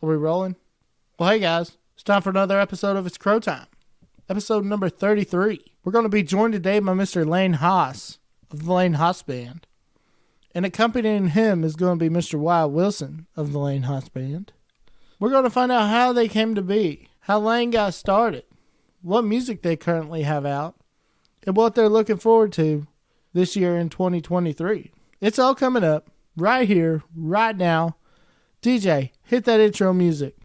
Are we rolling? Well, hey guys, it's time for another episode of It's Crow Time. Episode number 33. We're going to be joined today by Mr. Lane Haas of the Lane Haas Band. And accompanying him is going to be Mr. Wyatt Wilson of the Lane Haas Band. We're going to find out how they came to be, how Lane got started, what music they currently have out, and what they're looking forward to this year in 2023. It's all coming up right here, right now. DJ, hit that intro music.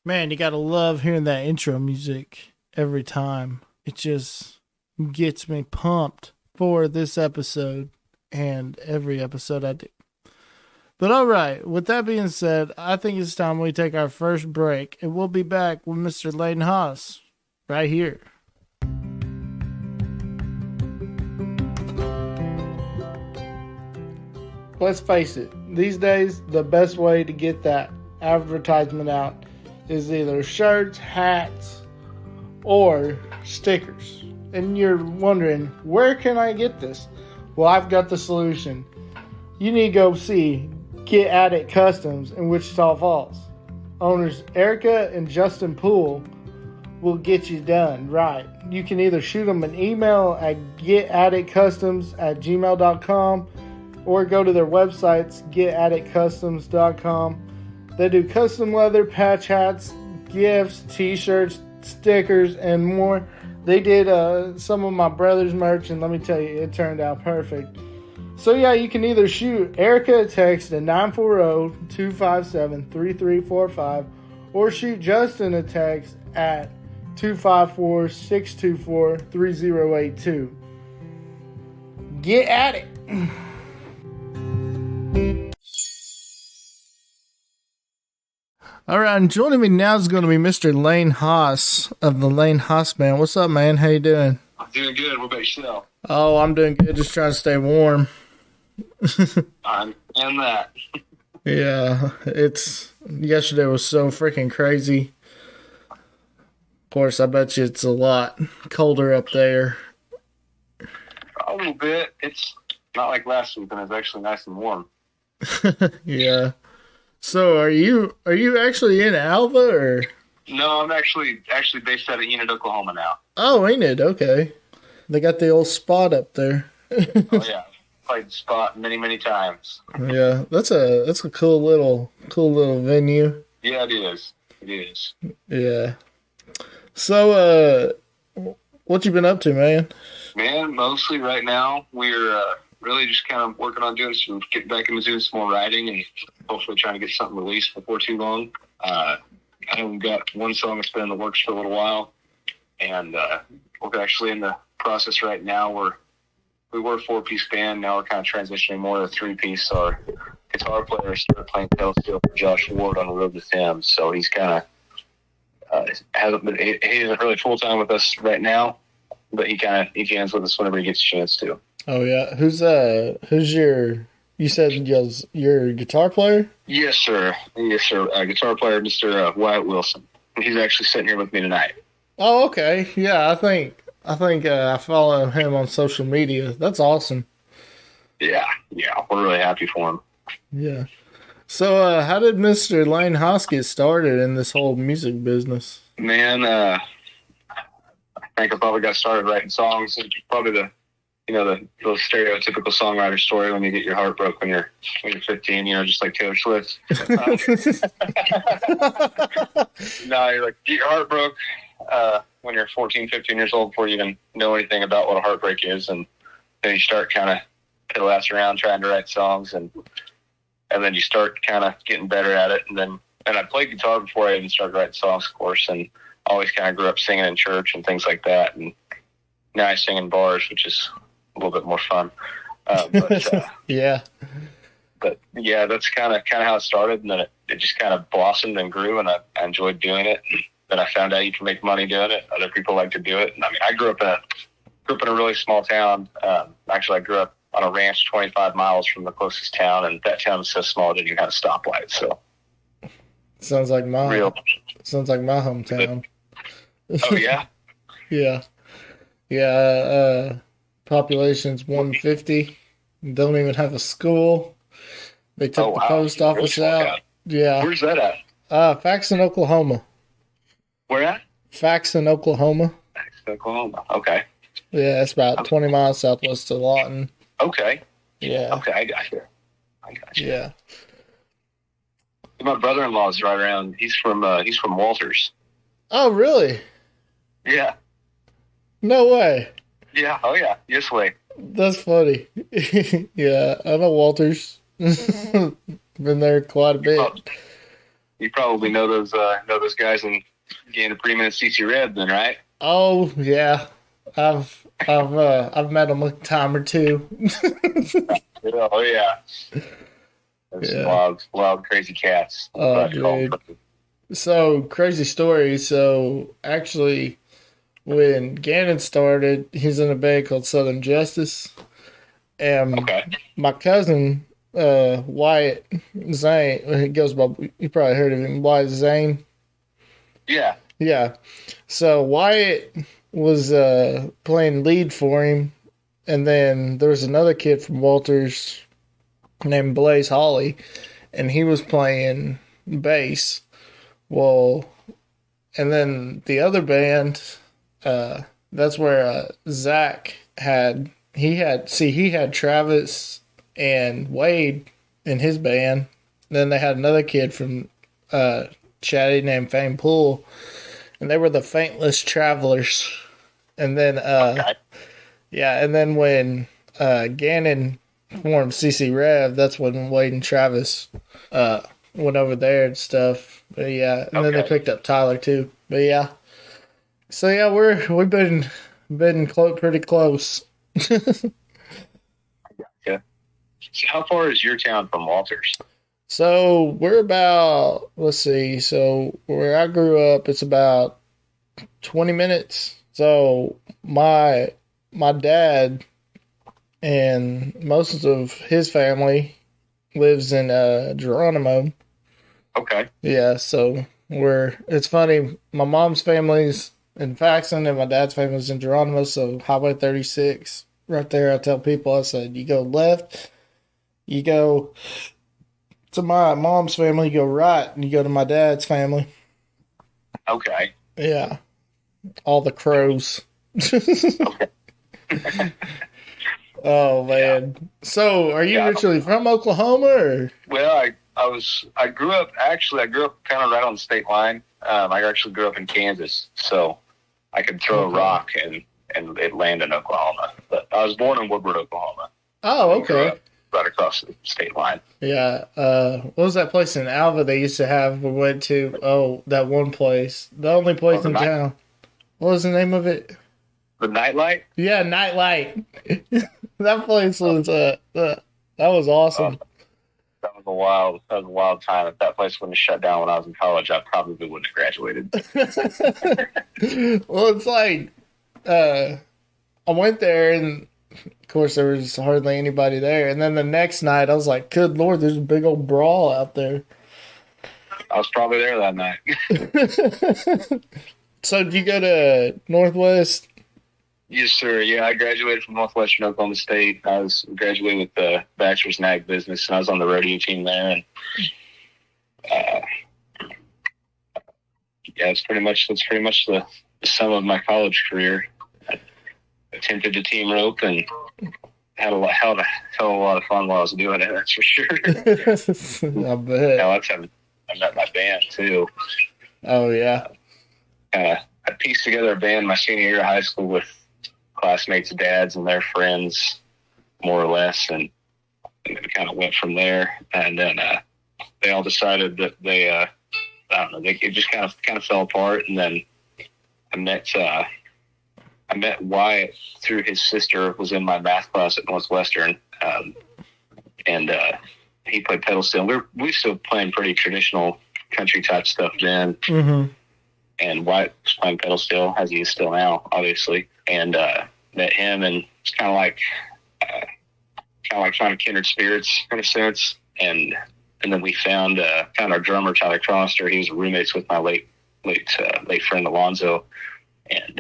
Man, you gotta love hearing that intro music every time. It just gets me pumped for this episode and every episode I do. But alright, with that being said, I think it's time we take our first break, and we'll be back with Mr. Lane Haas right here. Let's face it, these days, the best way to get that advertisement out is either shirts, hats, or stickers. And you're wondering, where can I get this? Well, I've got the solution. You need to go see Get At It Customs in Wichita Falls. Owners Erica and Justin Poole will get you done right. You can either shoot them an email at getatitcustoms@gmail.com or go to their websites, getatitcustoms.com. They do custom leather, patch hats, gifts, t-shirts, stickers, and more. They did some of my brother's merch, and let me tell you, it turned out perfect. So yeah, you can either shoot Erica a text at 940-257-3345 or shoot Justin a text at 254-624-3082. Get at it! All right, and joining me now is going to be Mr. Lane Haas of the Lane Haas Band. What's up, man? How you doing? I'm doing good. What about yourself? Oh, I'm doing good. Just trying to stay warm. I'm in that. Yeah, yesterday was so freaking crazy. Of course, I bet you it's a lot colder up there. A little bit. It's not like last week, and it's actually nice and warm. Yeah. So, are you actually in Alva, or? No, I'm actually based out of Enid, Oklahoma now. Oh, Enid, okay. They got the old spot up there. Oh yeah, played the spot many times. Yeah, that's a cool little venue. Yeah, it is. It is. Yeah. So, what you been up to, man? Man, mostly right now we're really just kind of working on getting back into doing some more writing and hopefully trying to get something released before too long. I've got one song that's been in the works for a little while, and we're actually in the process right now where we were a 4-piece band. Now we're kind of transitioning more to a 3-piece. Our guitar player started playing pedal steel for Josh Ward on the road with him, so he's kind of he isn't really full time with us right now, but he jams with us whenever he gets a chance to. Oh yeah, who's your? You said your guitar player? Yes, sir. Guitar player, Mr. Wyatt Wilson. He's actually sitting here with me tonight. Oh, okay. Yeah, I think I follow him on social media. That's awesome. Yeah, we're really happy for him. Yeah. So, how did Mr. Lane Haas get started in this whole music business? Man, I think I probably got started writing songs. Probably the stereotypical songwriter story when you get your heart broke when you're 15, just like Taylor Swift. No, you're like, get your heart broke when you're 14, 15 years old before you even know anything about what a heartbreak is. And then you start kind of piddle-ass around trying to write songs, and then you start kind of getting better at it. And I played guitar before I even started writing songs, of course, and always kind of grew up singing in church and things like that. And now I sing in bars, which is a little bit more fun. Yeah. But yeah, that's kind of how it started, and then it just kind of blossomed and grew, and I enjoyed doing it. And then I found out you can make money doing it. Other people like to do it. And I mean, I grew up in a really small town. Actually, I grew up on a ranch 25 miles from the closest town, and that town was so small it didn't even have a stoplight. So sounds like my hometown. Oh yeah. Yeah. Population's 150. Don't even have a school. They took the post office out. Yeah. Where's that at? Faxon, Oklahoma. Where at? Faxon, Oklahoma. Faxon, Oklahoma. Okay. Yeah, it's about 20 miles southwest of Lawton. Okay. Yeah. Okay, I got you. Yeah. My brother-in-law is right around. He's from Walters. Oh, really? Yeah. No way. Yeah. Oh, yeah. Yes way. That's funny. Yeah, I know Walters. Been there quite a bit. You probably know those guys in Gander Freeman and CC Red, then, right? Oh yeah, I've met them a time or two. Oh yeah. Those wild, crazy cats. Oh, dude. So, crazy story. So, actually, when Gannon started, he's in a band called Southern Justice. And my cousin, Wyatt Zane, he goes by, you probably heard of him, Wyatt Zane. Yeah. Yeah. So, Wyatt was playing lead for him. And then there was another kid from Walters named Blaze Hawley, and he was playing bass. Well, and then the other band, that's where Zach had Travis and Wade in his band. Then they had another kid from Chatty named Fame Pool, and they were the Faintless Travelers. And then, and then when Gannon formed CC Rev, that's when Wade and Travis went over there and stuff. But yeah, and then they picked up Tyler too. But yeah, so yeah, we've been pretty close. Yeah. So how far is your town from Walters? So we're about, let's see, so where I grew up, it's about 20 minutes. So my dad and most of his family lives in Geronimo. Okay. Yeah, so it's funny, my mom's family's in Faxon and my dad's family's in Geronimo, so Highway 36, right there, I tell people, I said, you go left, you go to my mom's family, you go right, and you go to my dad's family. Okay. Yeah. All the crows. Okay. Oh man! Yeah. So, are you originally from Oklahoma, or? Well, I grew up kind of right on the state line. I actually grew up in Kansas, so I could throw a rock and it land in Oklahoma. But I was born in Woodward, Oklahoma. Oh, okay. Right across the state line. Yeah. What was that place in Alva they used to have? We went to. Oh, that one place, the only place in town. What was the name of it? The Nightlight? Yeah, Nightlight. That place was that was awesome. That was a wild time. If that place wouldn't have shut down when I was in college, I probably wouldn't have graduated. Well, it's like I went there, and of course there was hardly anybody there. And then the next night, I was like, "Good Lord, there's a big old brawl out there." I was probably there that night. So, did you go to Northwest? Yes, sir. Yeah, I graduated from Northwestern Oklahoma State. I was graduated with the bachelor's in ag business, and I was on the rodeo team there. And that's pretty much the sum of my college career. I attempted to team rope and had a hell of a lot of fun while I was doing it. That's for sure. I bet. Now I met my band too. Oh yeah. I pieced together a band my senior year of high school with classmates' dads and their friends, more or less, and it kind of went from there. And then they all decided that it just kind of fell apart. And then I met Wyatt through his sister, was in my math class at Northwestern, and he played pedal steel. We were still playing pretty traditional country type stuff then. Mm-hmm. And Wyatt was playing pedal steel, as he is still now, obviously. And met him, and it's kind of like finding kindred spirits in a sense. And then we found our drummer Tyler Croster. He was roommates with my late friend Alonzo, and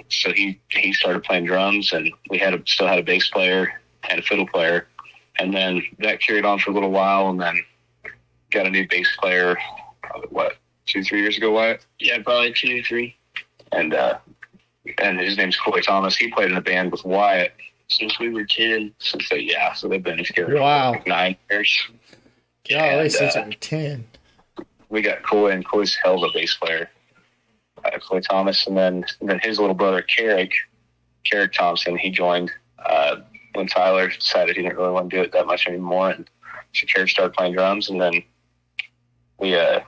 so he started playing drums, and we still had a bass player and a fiddle player, and then that carried on for a little while, and then got a new bass player. Probably 2-3 years ago, Wyatt? Yeah, probably 2 or 3. And his name's Coy Thomas. He played in a band with Wyatt since we were 10. So they've been together Wow. for like 9 years. Golly, since I'm 10. We got Coy, and Coy's hell of a bass player. Coy Thomas, and then his little brother Carrick Thompson, he joined when Tyler decided he didn't really want to do it that much anymore, and so Carrick started playing drums, and then I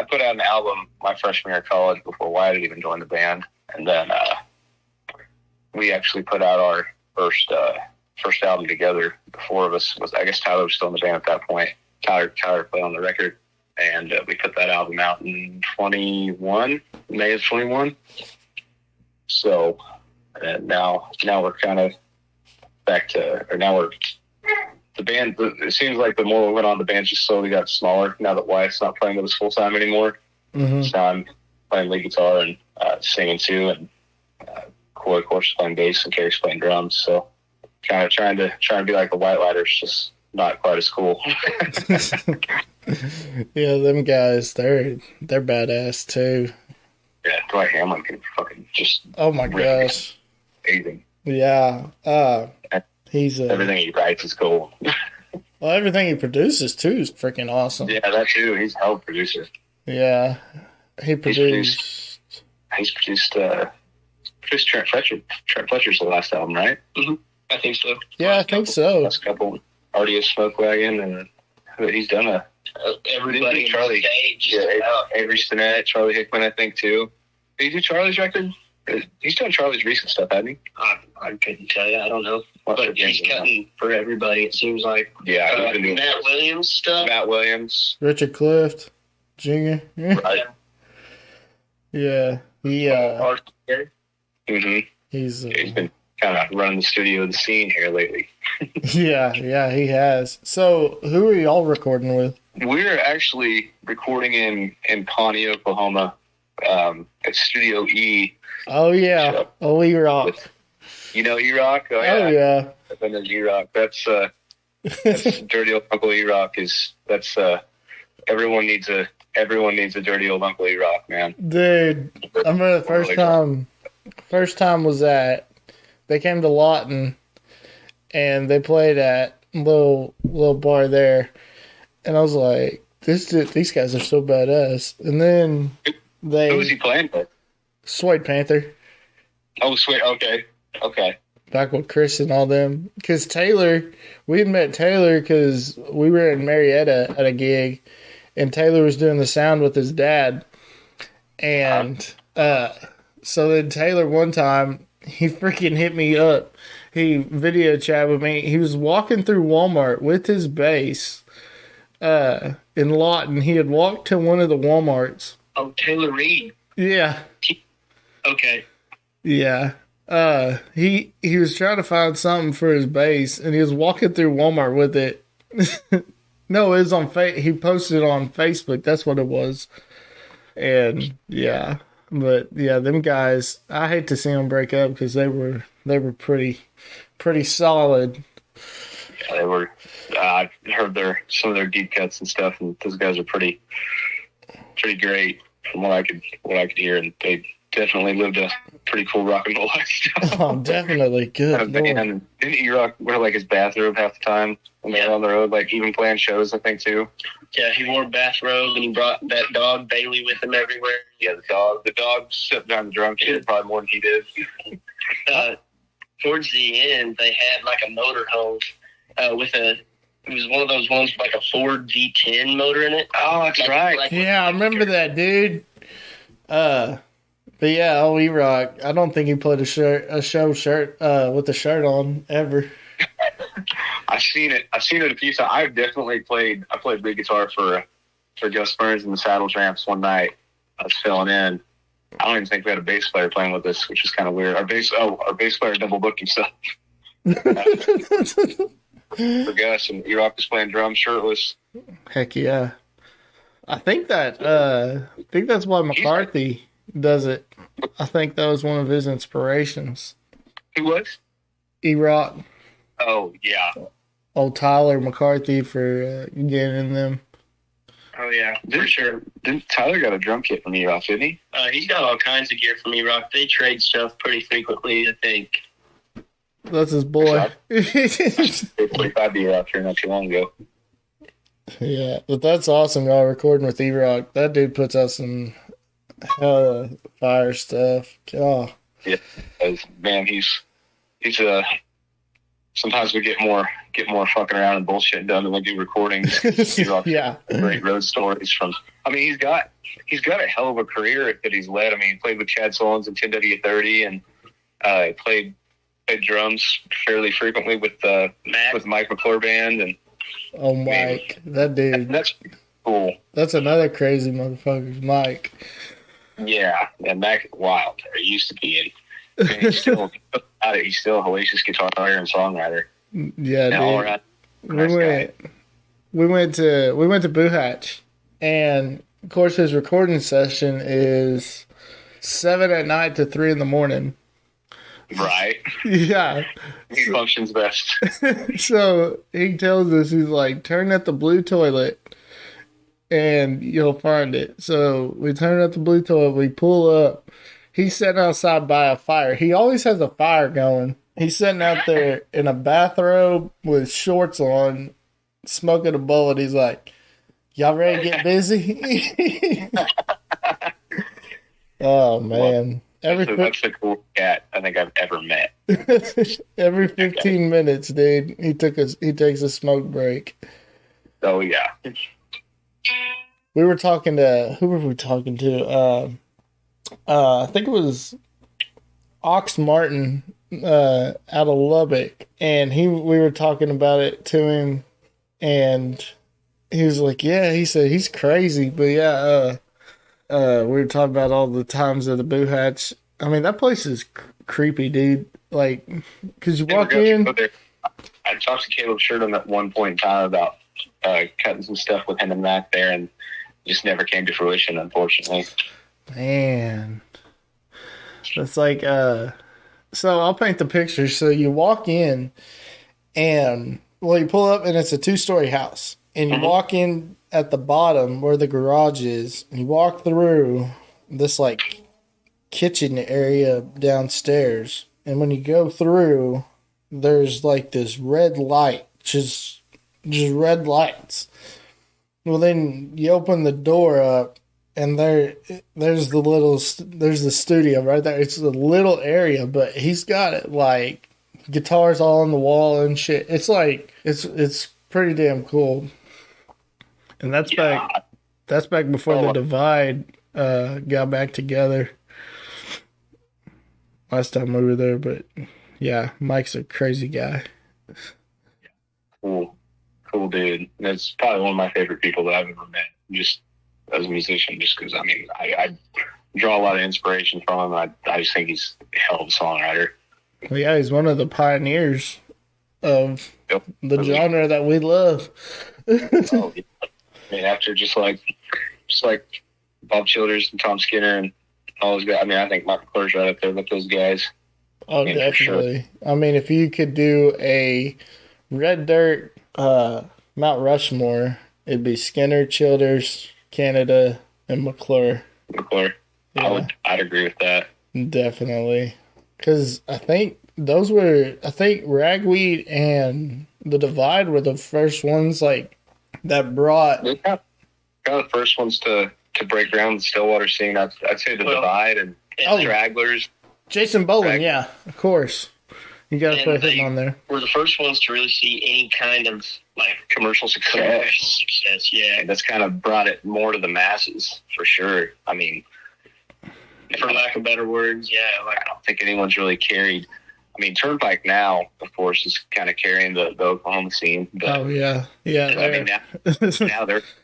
put out an album my freshman year of college before Wyatt had even joined the band, and then we actually put out our first album together. The 4 of us I guess Tyler was still in the band at that point. Tyler played on the record, and we put that album out in May of 21. So now we're kind of back to, or now we're, the band, it seems like the more we went on, the band just slowly got smaller now that Wyatt's not playing with us full time anymore. Mm-hmm. So now I'm playing lead guitar and singing too, and Coy, of course, is playing bass, and Carrie's playing drums. So kind of trying to be like the White Lighters, just not quite as cool. Yeah, them guys, they're badass too. Yeah, Dwight Hamlin can fucking just. Oh my gosh. Amazing. Yeah. He's everything he writes is cool. Well, everything he produces too is freaking awesome. Yeah, that too. He's a hell of a producer. Yeah, he produced. He's produced Trent Fletcher. Trent Fletcher's the last album, right? Mm-hmm. I think so. Yeah, I think so. Last couple, Artie Smoke Wagon, and he's done everybody. Charlie, Avery Stinnett, Charlie Hickman, I think too. Did he do Charlie's record? He's done Charlie's recent stuff, hasn't he? I couldn't tell you. I don't know. But he's cutting for everybody, it seems like. Yeah. Matt Williams stuff. Matt Williams. Richard Clift Jr. Right. Yeah. He's been kind of running the studio and the scene here lately. Yeah, he has. So, who are y'all recording with? We're actually recording in Pawnee, Oklahoma, at Studio E. Oh, yeah. So, E-Rock. You know E-Rock? Oh, yeah. Oh, yeah. I know E-Rock. That's Dirty Old Uncle E-Rock. Everyone needs a Dirty Old Uncle E-Rock, man. Dude, I remember the first time was at, they came to Lawton, and they played at little bar there, and I was like, these guys are so badass. And then who was he playing with? Suede Panther. Oh, sweet. Okay. Back with Chris and all them. Because we had met Taylor because we were in Marietta at a gig, and Taylor was doing the sound with his dad. And so then Taylor, one time, he freaking hit me up. He video chat with me. He was walking through Walmart with his bass in Lawton. He had walked to one of the Walmarts. Oh, Taylor Reed. Yeah. Okay. Yeah. He was trying to find something for his bass, and he was walking through Walmart with it. No, it was on he posted it on Facebook. That's what it was. And yeah, but yeah, them guys, I hate to see them break up because they were pretty solid. Yeah, they were. I heard some of their deep cuts and stuff, and those guys are pretty great from what I could hear, and they definitely lived a pretty cool rock and roll lifestyle. Oh, definitely good. And didn't E-Rock wear like his bathrobe half the time when they were on the road, like even playing shows, I think too? Yeah, he wore a bathrobe, and he brought that dog Bailey with him everywhere. Yeah, the dog sat behind the drum kit probably more than he did. Towards the end, they had like a motorhome it was one of those ones with like a Ford V10 motor in it. Oh, that's right. Yeah, I remember that, dude. But yeah, E-Rock, I don't think he played a show shirt with the shirt on ever. I've seen it a few times. I played lead guitar for Gus Burns and the Saddle Tramps one night. I was filling in. I don't even think we had a bass player playing with us, which is kind of weird. Our bass player double booked himself. For Gus, and E-Rock was playing drums shirtless. Heck yeah. I think that's why McCarthy does it. I think that was one of his inspirations. Who was? E-Rock. Oh, yeah. Old Tyler McCarthy for getting them. Oh, yeah, for sure. Tyler got a drum kit from E-Rock, didn't he? He's got all kinds of gear from E-Rock. They trade stuff pretty frequently, I think. That's his boy. 45 E-Rock here not too long ago. Yeah, but that's awesome, y'all recording with E-Rock. That dude puts out some hella fire stuff. Oh. Yeah, man, he's sometimes we get more fucking around and bullshit done than we do recordings. Yeah, great road stories from. I mean, he's got a hell of a career that he's led. I mean, he played with Chad Solons in 10W30, and played drums fairly frequently with Mike McClure Band. And oh, Mike, that dude, that's cool. That's another crazy motherfucker, Mike. Yeah, and Mac wild. He used to be. And he's still he's still a hellacious guitar player and songwriter. Yeah, dude. We went to Boo Hatch, and of course his recording session is 7 at night to 3 in the morning. Right. Yeah. He functions best. So he tells us, he's like, turn at the blue toilet and you'll find it. So we turn at the blue toilet, we pull up. He's sitting outside by a fire. He always has a fire going. He's sitting out there in a bathrobe with shorts on, smoking a bullet. He's like, y'all ready to get busy? Oh, man. That's the coolest cat I think I've ever met. Every 15 minutes, dude, he takes a smoke break. Oh, yeah. We were talking to, who were we talking to? I think it was Ox Martin out of Lubbock, and we were talking about it to him, and he was like, yeah, he said he's crazy, but yeah, we were talking about all the times at the Boo Hatch. I mean, that place is creepy, dude. Like, because you walk in. I talked to Caleb Sheridan at one point in time about cutting some stuff with him and Mac there, and just never came to fruition, unfortunately. Man. It's like, so I'll paint the picture. So you walk in, and, well, you pull up, and it's a 2-story house. And you walk in at the bottom where the garage is, and you walk through this, like, kitchen area downstairs. And when you go through, there's, like, this red light, just red lights. Well, then you open the door up, and there's the studio right there. It's a little area, but he's got it, like, guitars all on the wall and shit. It's like, it's pretty damn cool. And that's back before the Divide got back together. Last time we were there, but yeah, Mike's a crazy guy. Cool dude. That's probably one of my favorite people that I've ever met, just as a musician, just because, I mean, I draw a lot of inspiration from him. I just think he's a hell of a songwriter. Well, yeah, he's one of the pioneers of the genre that we love. Oh, yeah. I mean, after just like Bob Childers and Tom Skinner and all those guys. I mean, I think Mark McClure's right up there with those guys. Oh, definitely. Sure. I mean, if you could do a Red Dirt Mount Rushmore, it'd be Skinner, Childers, Canada, and McClure. Yeah. I'd agree with that. Definitely. Because I think Ragweed and the Divide were the first ones, like, that brought... They're kind of the first ones to break ground the Stillwater scene. I'd say the Divide and Stragglers. Jason Boland, yeah, of course. You got to put him on there. We're the first ones to really see any kind of, like, commercial success. Yeah. And that's kind of brought it more to the masses, for sure. I mean... For lack of better words, yeah. Like, I don't think anyone's really carried... I mean, Turnpike now, of course, is kind of carrying the Oklahoma scene. But, oh, yeah. Yeah. I mean, now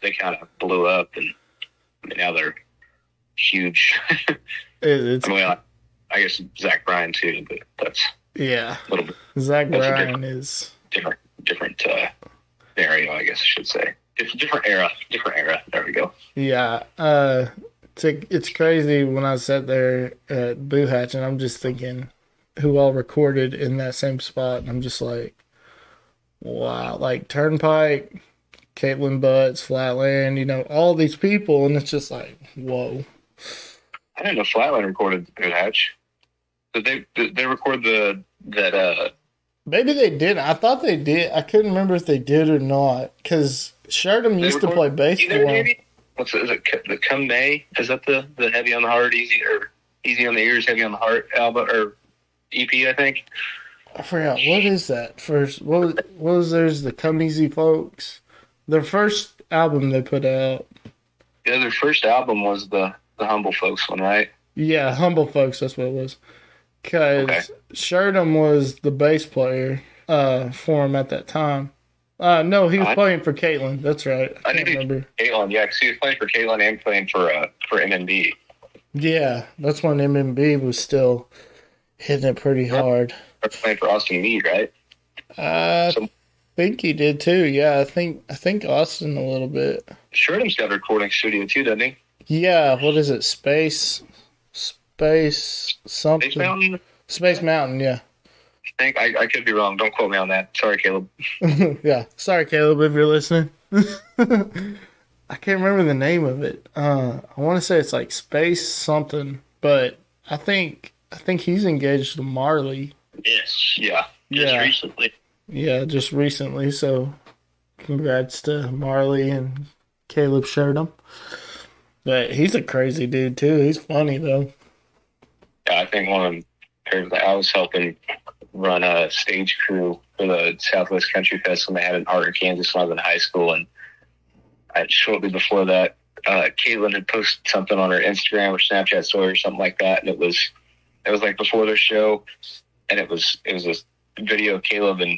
they kind of blew up, and I mean, now they're huge. It's, I mean, I guess Zach Bryan, too, but that's a little bit. Zach Bryan is... Different scenario, I guess I should say. Different era. There we go. Yeah. It's crazy when I sat there at Boo Hatch and I'm just thinking who all recorded in that same spot. And I'm just like, wow. Like Turnpike, Caitlin Butts, Flatland, all these people. And it's just like, whoa. I didn't know Flatland recorded Good Hatch. Did they record that? Maybe they did. I thought they did. I couldn't remember if they did or not. Because Sherdam used to play bass for them. Is it the Come May? Is that the Heavy on the Heart, Easy on the Ears, Heavy on the Heart album or EP? I think. I forgot what is that first. What was theirs? The Come Easy Folks. Their first album they put out. Yeah, their first album was the Humble Folks one, right? Yeah, Humble Folks. That's what it was. Because Sherdam was the bass player for him at that time. No, he was playing for Caitlin. That's right. I can't remember. Caitlin, yeah, because he was playing for Caitlin and playing for MNB. Yeah, that's when MNB was still hitting it pretty hard. Playing for Austin Meade, right? I think he did too. Yeah, I think Austin a little bit. Sherdam's got a recording studio too, doesn't he? Yeah. What is it? Space something. Space Mountain. Space Mountain. Yeah. I think I could be wrong. Don't quote me on that. Sorry, Caleb. Yeah. Sorry, Caleb, if you're listening. I can't remember the name of it. I want to say it's like Space something, but I think he's engaged to Marley. Yes. Yeah. Just recently. Yeah, just recently. So, congrats to Marley and Caleb Sherdam. But he's a crazy dude too. He's funny though. Yeah, I think one of them. I was helping run a stage crew for the Southwest Country Fest when they had an art in Kansas when I was in high school, and shortly before that, Caitlin had posted something on her Instagram or Snapchat story or something like that, and it was like before their show, and it was a video of Caleb, and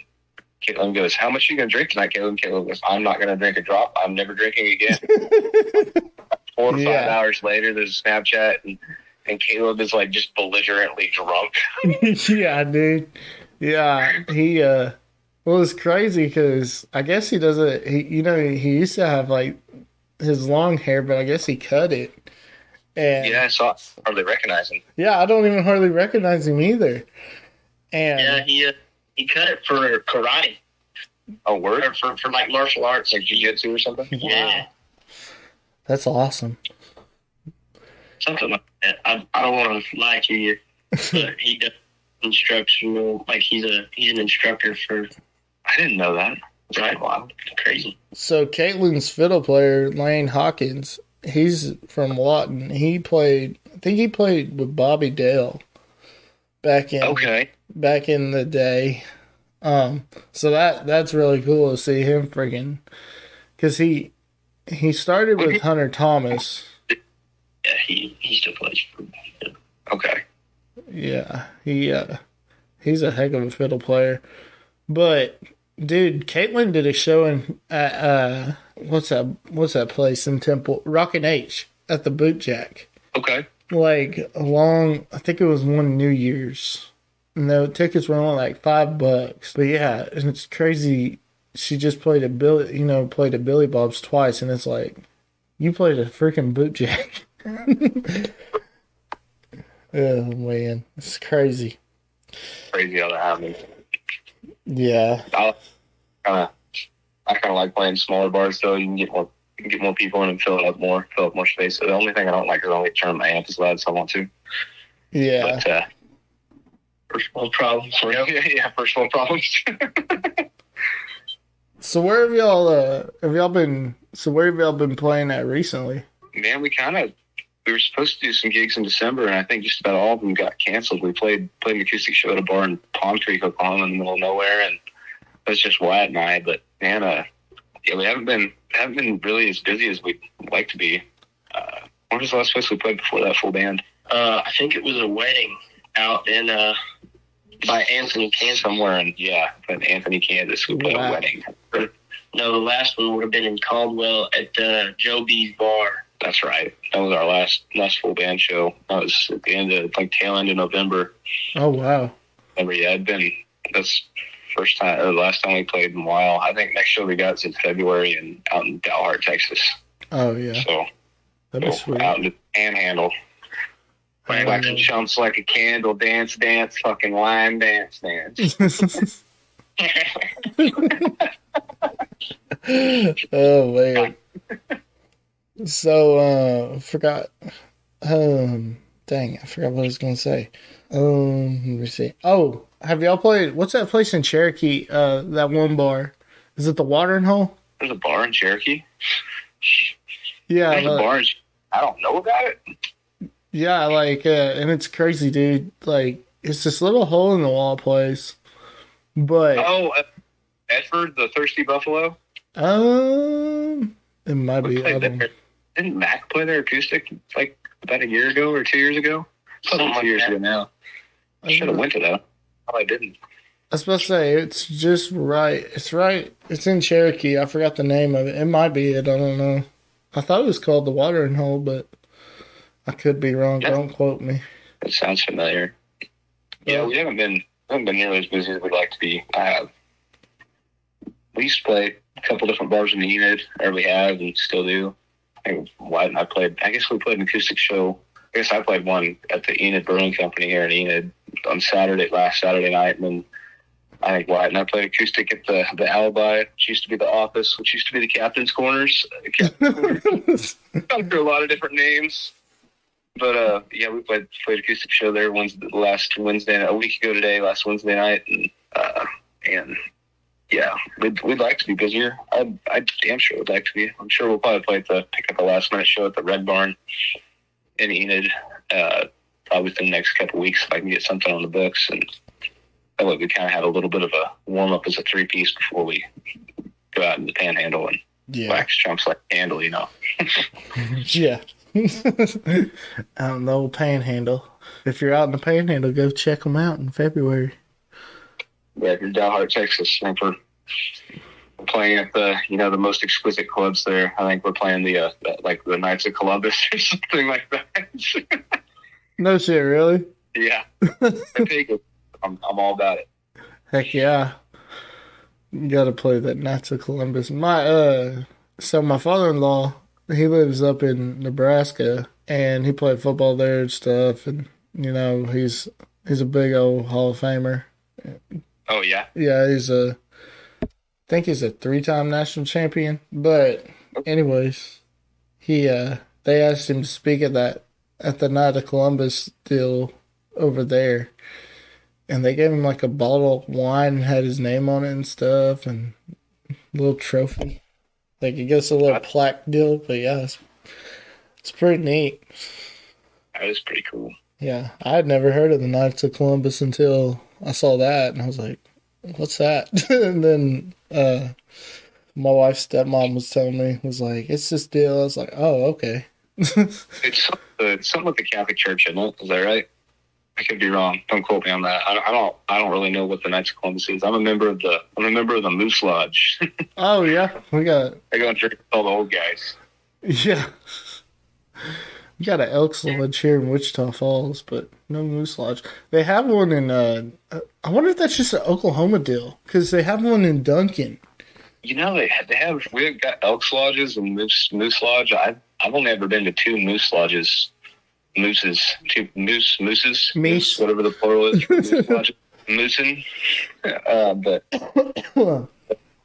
Caitlin goes, "How much are you gonna drink tonight, Caleb?" Caleb goes, "I'm not gonna drink a drop. I'm never drinking again." 4 to 5 hours later, there's a Snapchat, and Caleb is like just belligerently drunk. Yeah, dude. Yeah, he well, it's crazy because I guess he doesn't. He used to have like his long hair, but I guess he cut it. And yeah, I saw. Hardly recognize him. Yeah, I don't even hardly recognize him either. And yeah, he cut it for karate. Oh, word? Or for like martial arts, like jiu-jitsu or something. Wow. Yeah, that's awesome. Something like that. I don't want to lie to you, but he does instructional. Like he's an instructor for. I didn't know that. Right? Wow, crazy. So Caitlin's fiddle player Lane Hawkins, he's from Lawton. I think he played with Bobby Dale back in the day. So that's really cool to see him freaking, because he started with Hunter Thomas. Yeah, he still plays for him. Okay. Yeah, he's a heck of a fiddle player. But dude, Caitlin did a show at what's that place in Temple? Rockin' H at the Boot Jack. Okay. Like I think it was one New Year's. And the tickets were only like $5. But yeah, and it's crazy. She just played a Billy Bob's twice, and it's like, you played a freaking Boot Jack. Oh man, it's crazy. Crazy how that happens. Yeah. I kind of like playing smaller bars, so you can get more people in and fill up more space. So the only thing I don't like is only turn my amp as loud as I want to. Yeah. But first world problems. Yeah, first world problems. So where have y'all been playing at recently? Man, we were supposed to do some gigs in December, and I think just about all of them got canceled. We played an acoustic show at a bar in Palm Creek, Oklahoma, in the middle of nowhere, and it was just Wyatt and I. But man, we haven't been really as busy as we'd like to be. When was the last place we played before that full band? I think it was a wedding out in by Anthony, Kansas. Somewhere in Anthony, Kansas. We played a wedding. No, the last one would have been in Caldwell at Joe B's bar. That's right. That was our last full band show. That was at the end of tail end of November. Oh wow! Yeah, that's first time or the last time we played in a while. I think next show we got is in February and out in Dalhart, Texas. Oh yeah. So That'd be sweet. Out in the Panhandle. Waxing chumps like a candle, dance, fucking line, dance. Oh man. So forgot. Dang, I forgot what I was gonna say. Let me see. Oh, have y'all played? What's that place in Cherokee? That one bar. Is it the Watering Hole? There's a bar in Cherokee. Yeah, there's a bar. I don't know about it. Yeah, like, and it's crazy, dude. Like, it's this little hole in the wall place. But Bedford, the Thirsty Buffalo. It might be. Didn't Mac play their acoustic like about a year ago or 2 years ago? Something like 2 years ago now. I should have went to that. Oh, I didn't. I was supposed to say it's just right. It's right. It's in Cherokee. I forgot the name of it. It might be it. I don't know. I thought it was called the Watering Hole, but I could be wrong. Yeah. Don't quote me. It sounds familiar. Yeah, we haven't been nearly as busy as we'd like to be. We used to play a couple different bars in the Enid, or we have and still do. I think Wyatt and I guess we played an acoustic show. I guess I played one at the Enid Brewing Company here in Enid on last Saturday night, and then I think Wyatt and I played acoustic at the Alibi, which used to be the Office, which used to be the Captain's Corners. Gone through a lot of different names. But, yeah, we played acoustic show there last Wednesday, a week ago today, last Wednesday night. And yeah, we'd like to be busier. I damn sure would like to be. I'm sure we'll probably pick up a last-minute show at the Red Barn in Enid probably within the next couple of weeks if I can get something on the books. And that way we kind of have a little bit of a warm-up as a three-piece before we go out in the Panhandle and wax chumps like candle, you know. Yeah. Out in the old Panhandle. If you're out in the Panhandle, go check them out in February. Yeah, if you're Dalhart, Texas, I think we're playing at the most exquisite clubs there. I think we're playing the Knights of Columbus or something like that. No shit, really? Yeah. I'm all about it. Heck yeah. You gotta play that Knights of Columbus. My father-in-law, he lives up in Nebraska, and he played football there and stuff, and he's a big old Hall of Famer. Oh yeah? Yeah, I think he's a 3-time national champion. But anyways, they asked him to speak at the Night of Columbus deal over there. And they gave him like a bottle of wine and had his name on it and stuff, and a little trophy. Like, it gets a little plaque deal, but yeah, it's pretty neat. That is pretty cool. Yeah, I had never heard of the Knights of Columbus until I saw that, and I was like, what's that? And then my wife's stepmom was telling me, was like, it's this deal. I was like, oh, okay. It's something with the Catholic Church, isn't it? Is that right? I could be wrong. Don't quote me on that. I don't really know what the Knights of Columbus is. I'm a member of the Moose Lodge. Oh yeah, I go and drink with all the old guys. Yeah, you got an Elks Lodge here in Wichita Falls, but no Moose Lodge. They have one in. I wonder if that's just an Oklahoma deal, because they have one in Duncan. We've got Elks Lodges and Moose Lodge. I've only ever been to 2 Moose Lodges. Mooses, whatever the plural is. Moosin. But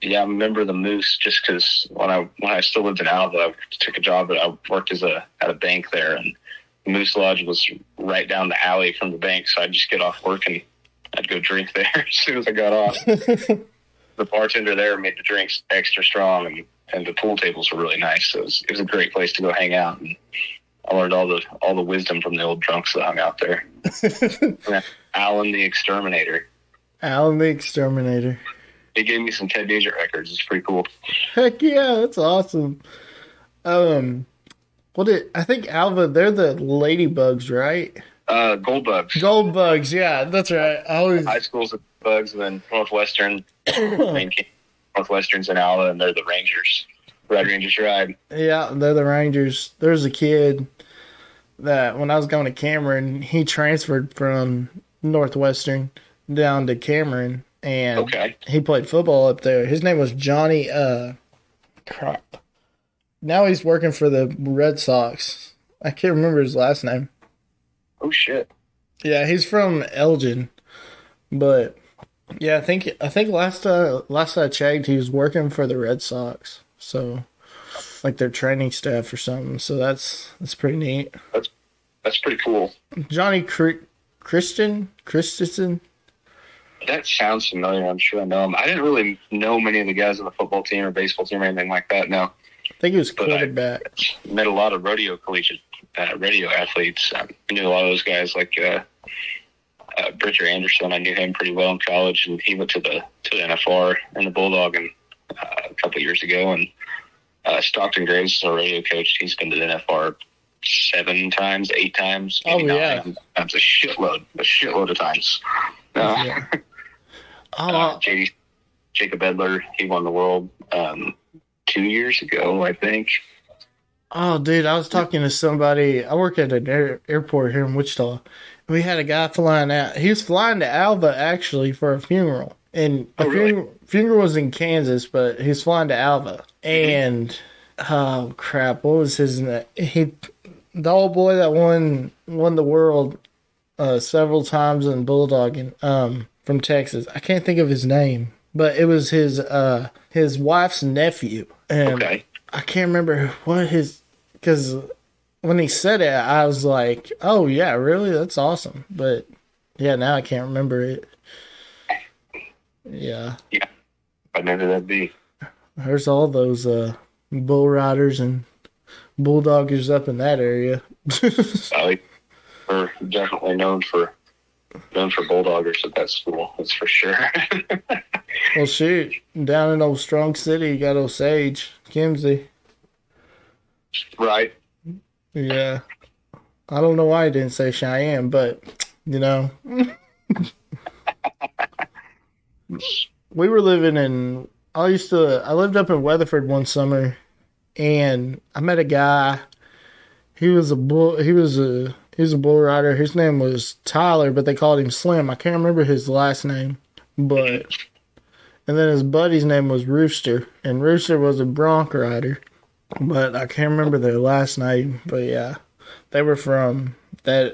yeah, I remember the Moose just because when I still lived in Alva, I took a job. I worked at a bank there, and the Moose Lodge was right down the alley from the bank. So I'd just get off work and I'd go drink there as soon as I got off. The bartender there made the drinks extra strong, and the pool tables were really nice. So it was a great place to go hang out. And I learned all the wisdom from the old drunks that hung out there. Alan the Exterminator. Alan the Exterminator. He gave me some Ted Nugent records. It's pretty cool. Heck yeah, that's awesome. I think Alva, they're the Ladybugs, right? Goldbugs. Goldbugs, yeah, that's right. High school's the Bugs, and then Northwestern's in Alva, and they're the Rangers. Red Rangers ride. Yeah, they're the Rangers. There's a kid that when I was going to Cameron, he transferred from Northwestern down to Cameron, and he played football up there. His name was Johnny. now he's working for the Red Sox. I can't remember his last name. Oh shit. Yeah, he's from Elgin, but yeah, I think last I checked, he was working for the Red Sox. So, like their training staff or something. So that's pretty neat. That's pretty cool. Johnny Christensen. That sounds familiar. I'm sure I know him. I didn't really know many of the guys on the football team or baseball team or anything like that. No. I think he was quarterback. I met a lot of rodeo athletes. I knew a lot of those guys, like Bridger Anderson. I knew him pretty well in college, and he went to the NFR and the Bulldog a couple of years ago. And Stockton Graves is our rodeo coach. He's been to the NFR 7 times, 8 times, maybe 9 times, a shitload of times. Yeah. Jacob Edler, he won the world 2 years ago, I think. Oh, dude, I was talking to somebody. I work at an airport here in Wichita. We had a guy flying out. He was flying to Alva, actually, for a funeral. And the funeral was in Kansas, but he's flying to Alva. And, oh, crap, what was his name? The old boy that won the world several times in bulldogging from Texas. I can't think of his name, but it was his wife's nephew. And I can't remember what because when he said it, I was like, oh, yeah, really? That's awesome. But, yeah, now I can't remember it. Yeah. Yeah. I know who that'd be. There's all those bull riders and bulldoggers up in that area. We're definitely known for bulldoggers at that school. That's for sure. Well, shoot, down in old Strong City, you got Osage, Kimsey. Right. Yeah. I don't know why I didn't say Cheyenne, but you know, we were living in. I lived up in Weatherford one summer, and I met a guy. He was a bull rider. His name was Tyler, but they called him Slim. I can't remember his last name, and then his buddy's name was Rooster, and Rooster was a bronc rider, but I can't remember their last name. But yeah, they were from I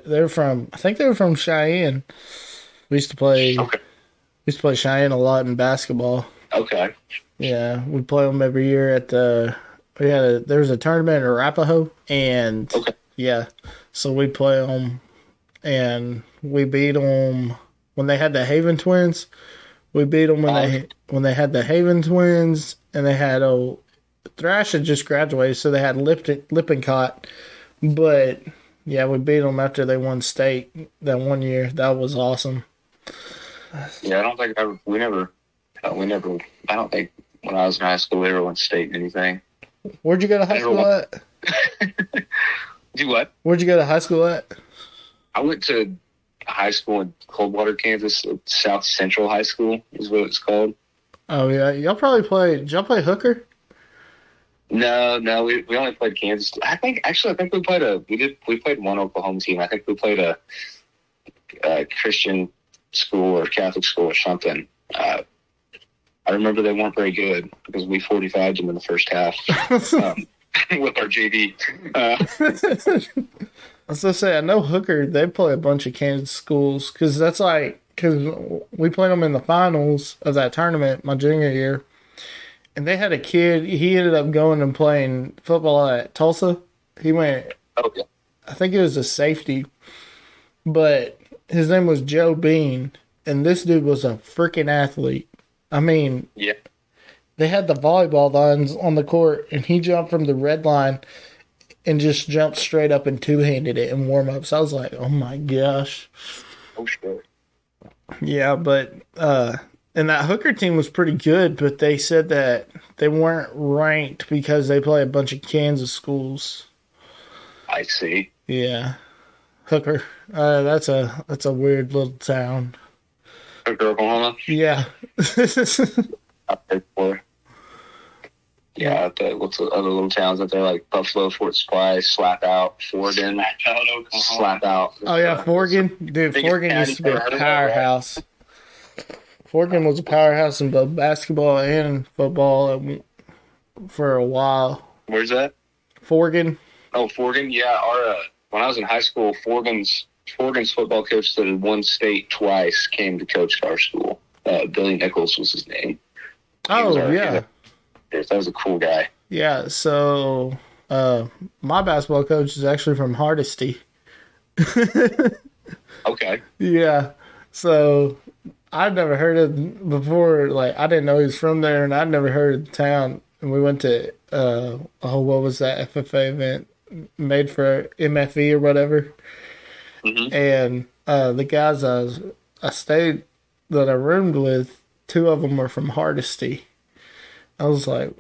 think they were from Cheyenne. We used to play Cheyenne a lot in basketball. Okay. Yeah, we play them every year at there was a tournament in Arapahoe, and yeah, so we play them, and we beat them when they had the Haven twins. We beat them when they had the Haven twins, and they had Thrash had just graduated, so they had Lippincott, but yeah, we beat them after they won state that one year. That was awesome. Yeah, I don't think I don't think when I was in high school we ever went state in anything. Where'd you go to high school at? Do what? Where'd you go to high school at? I went to high school in Coldwater, Kansas. South Central High School is what it's called. Oh yeah, did y'all play hooker? No, we only played Kansas. I think we played one Oklahoma team. I think we played a Christian school or Catholic school or something. I remember they weren't very good because we 45'd them in the first half with our JV. I was going to say, I know Hooker, they play a bunch of Kansas schools because we played them in the finals of that tournament my junior year. And they had a kid, he ended up going and playing football at Tulsa. He went, I think it was a safety, but his name was Joe Bean. And this dude was a freaking athlete. I mean, yeah. They had the volleyball lines on the court, and he jumped from the red line and just jumped straight up and two-handed it in warm-ups. I was like, oh, my gosh. Oh, sure. Yeah, but and that Hooker team was pretty good, but they said that they weren't ranked because they play a bunch of Kansas schools. I see. Yeah. Hooker. That's a weird little town. Hooker, Oklahoma? Yeah. Yeah, what's the other little towns out there like Buffalo, Fort Supply, Slap Out, Forgan, Slap Out. Oh yeah, Forgan, dude. Forgan used to be a powerhouse. Forgan was a powerhouse in both basketball and football for a while. Where's that? Forgan. Oh, Forgan. Yeah, our when I was in high school, Forgan's football coach that had won state twice came to coach our school. Billy Nichols was his name. Yeah. That was a cool guy. Yeah, so my basketball coach is actually from Hardesty. Okay. Yeah, so I'd never heard of before. Like, I didn't know he was from there, and I'd never heard of the town. And we went to what was that FFA event made for MFE or whatever? Mm-hmm. And the guys I stayed that I roomed with, 2 of them were from Hardesty. I was like,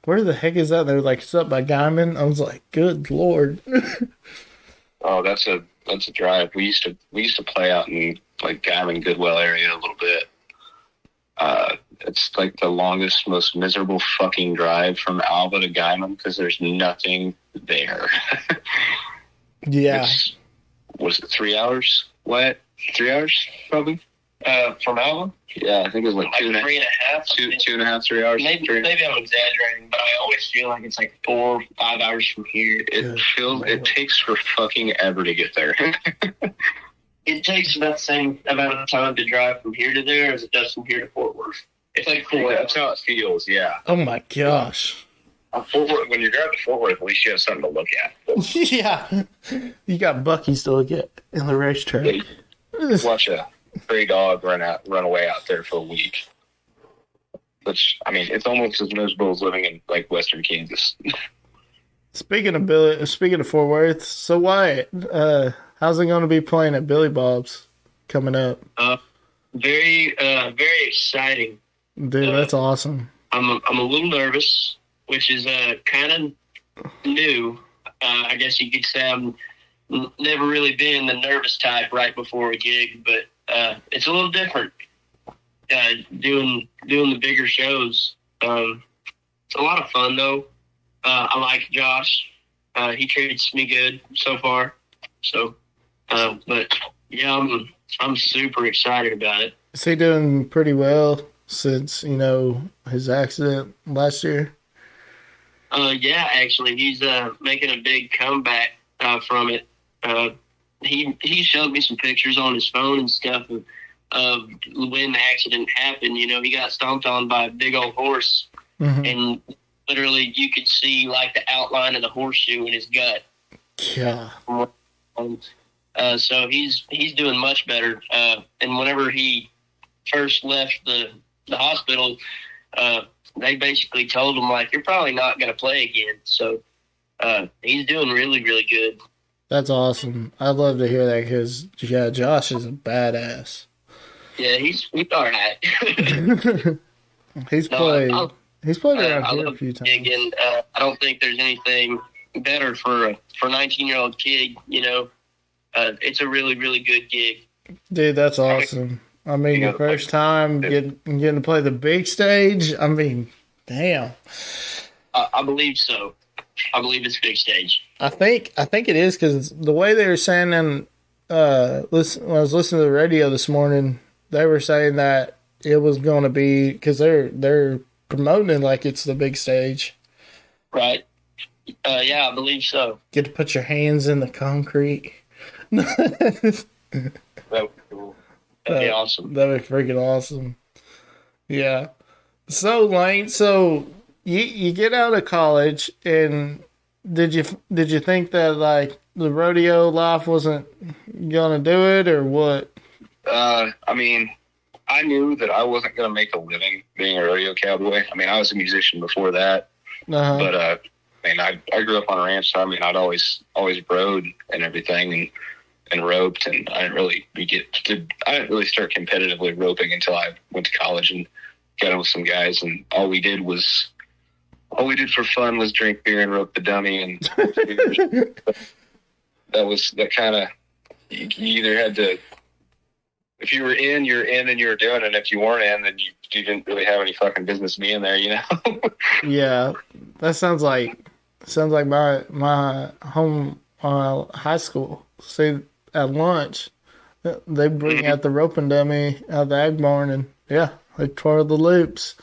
where the heck is that? They were like, it's up by Guyman. I was like, good Lord. Oh, that's a drive. We used to play out in like Guyman Goodwell area a little bit. It's like the longest, most miserable fucking drive from Alba to Guyman because there's nothing there. Yeah. Was it 3 hours? What? 3 hours probably? From Alba? Yeah, I think it was like 2.5. 2.5, 3 hours. Maybe I'm exaggerating, but I always feel like it's like 4 or 5 hours from here. It takes for fucking ever to get there. It takes about the same amount of time to drive from here to there as it does from here to Fort Worth. It's like 4 hours. That's how it feels, yeah. Oh my gosh. When you're driving to Fort Worth, at least you have something to look at. Yeah. You got Buc-ee's to look at in the racetrack. Yeah, watch a stray dog run away out there for a week. Which, I mean, it's almost as miserable as living in like Western Kansas. Speaking of Fort Worth, so Wyatt, how's it going to be playing at Billy Bob's coming up? Very exciting. Dude, that's awesome. I'm a little nervous, which is kind of new. I guess you could say I'm never really been the nervous type right before a gig, but it's a little different. Doing the bigger shows. It's a lot of fun though. I like Josh. He treats me good so far. So, but yeah, I'm super excited about it. Is he doing pretty well since, his accident last year? Yeah, actually, he's making a big comeback from it. He showed me some pictures on his phone and stuff of when the accident happened. He got stomped on by a big old horse, mm-hmm. and literally you could see like the outline of the horseshoe in his gut. Yeah. So he's doing much better. And whenever he first left the hospital, they basically told him, like, you're probably not going to play again. So he's doing really, really good. That's awesome. I'd love to hear that because, yeah, Josh is a badass. Yeah, he's all right. He's played around here a few times. And I don't think there's anything better for a 19-year-old kid. It's a really, really good gig. Dude, that's awesome. I mean, your first time getting to play the big stage. I mean, damn. I believe so. I believe it's big stage. I think it is because the way they were saying, when I was listening to the radio this morning, they were saying that it was going to be because they're promoting it like it's the big stage. Right. Yeah, I believe so. Get to put your hands in the concrete. That would be cool. That'd be awesome. That'd be freaking awesome. Yeah. So, Lane, you get out of college, and did you think that like the rodeo life wasn't gonna do it, or what? I mean, I knew that I wasn't gonna make a living being a rodeo cowboy. I mean, I was a musician before that, but I mean, I grew up on a ranch, so I mean, I'd always rode and everything, and roped, and I didn't really start competitively roping until I went to college and got in with some guys, and all we did for fun was drink beer and rope the dummy, and that kind of, you either had to, if you were in, you're in and you were doing it, and if you weren't in, then you didn't really have any fucking business being there, Yeah, that sounds like my home high school. See, at lunch, they bring out the roping dummy out of the ag barn, and yeah, they twirl the loops.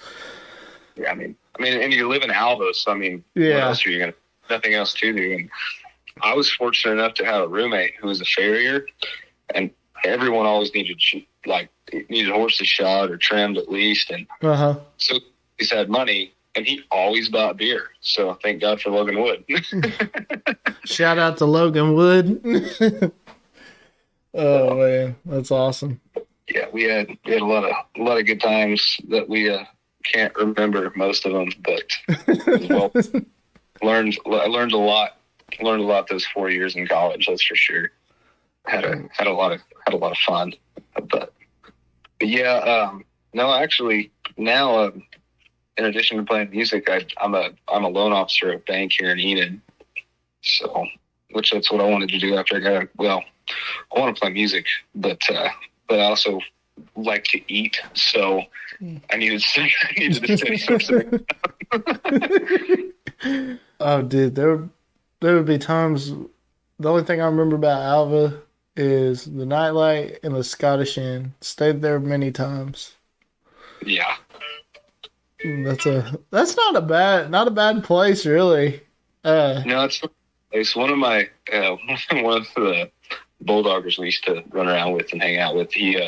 Yeah, I mean, and you live in Alva, so I mean, yeah. What else are you gonna? nothing else to do. And I was fortunate enough to have a roommate who was a farrier, and everyone always needed horses shod or trimmed at least. And so he's had money, and he always bought beer. So thank God for Logan Wood. Shout out to Logan Wood. Oh man, that's awesome. Yeah, we had a lot of good times that we can't remember most of them, but well, I learned a lot those 4 years in college. That's for sure. Had a lot of fun, but yeah. No, actually, now in addition to playing music, I'm a loan officer at a bank here in Enid. So, which that's what I wanted to do after I got I want to play music, but I also like to eat, so I needed a steady source of income. Oh, dude, there would be times. The only thing I remember about Alva is the nightlight and the Scottish Inn. Stayed there many times. Yeah, that's not a bad place, really. No, it's one of my one of the bulldoggers we used to run around with and hang out with. He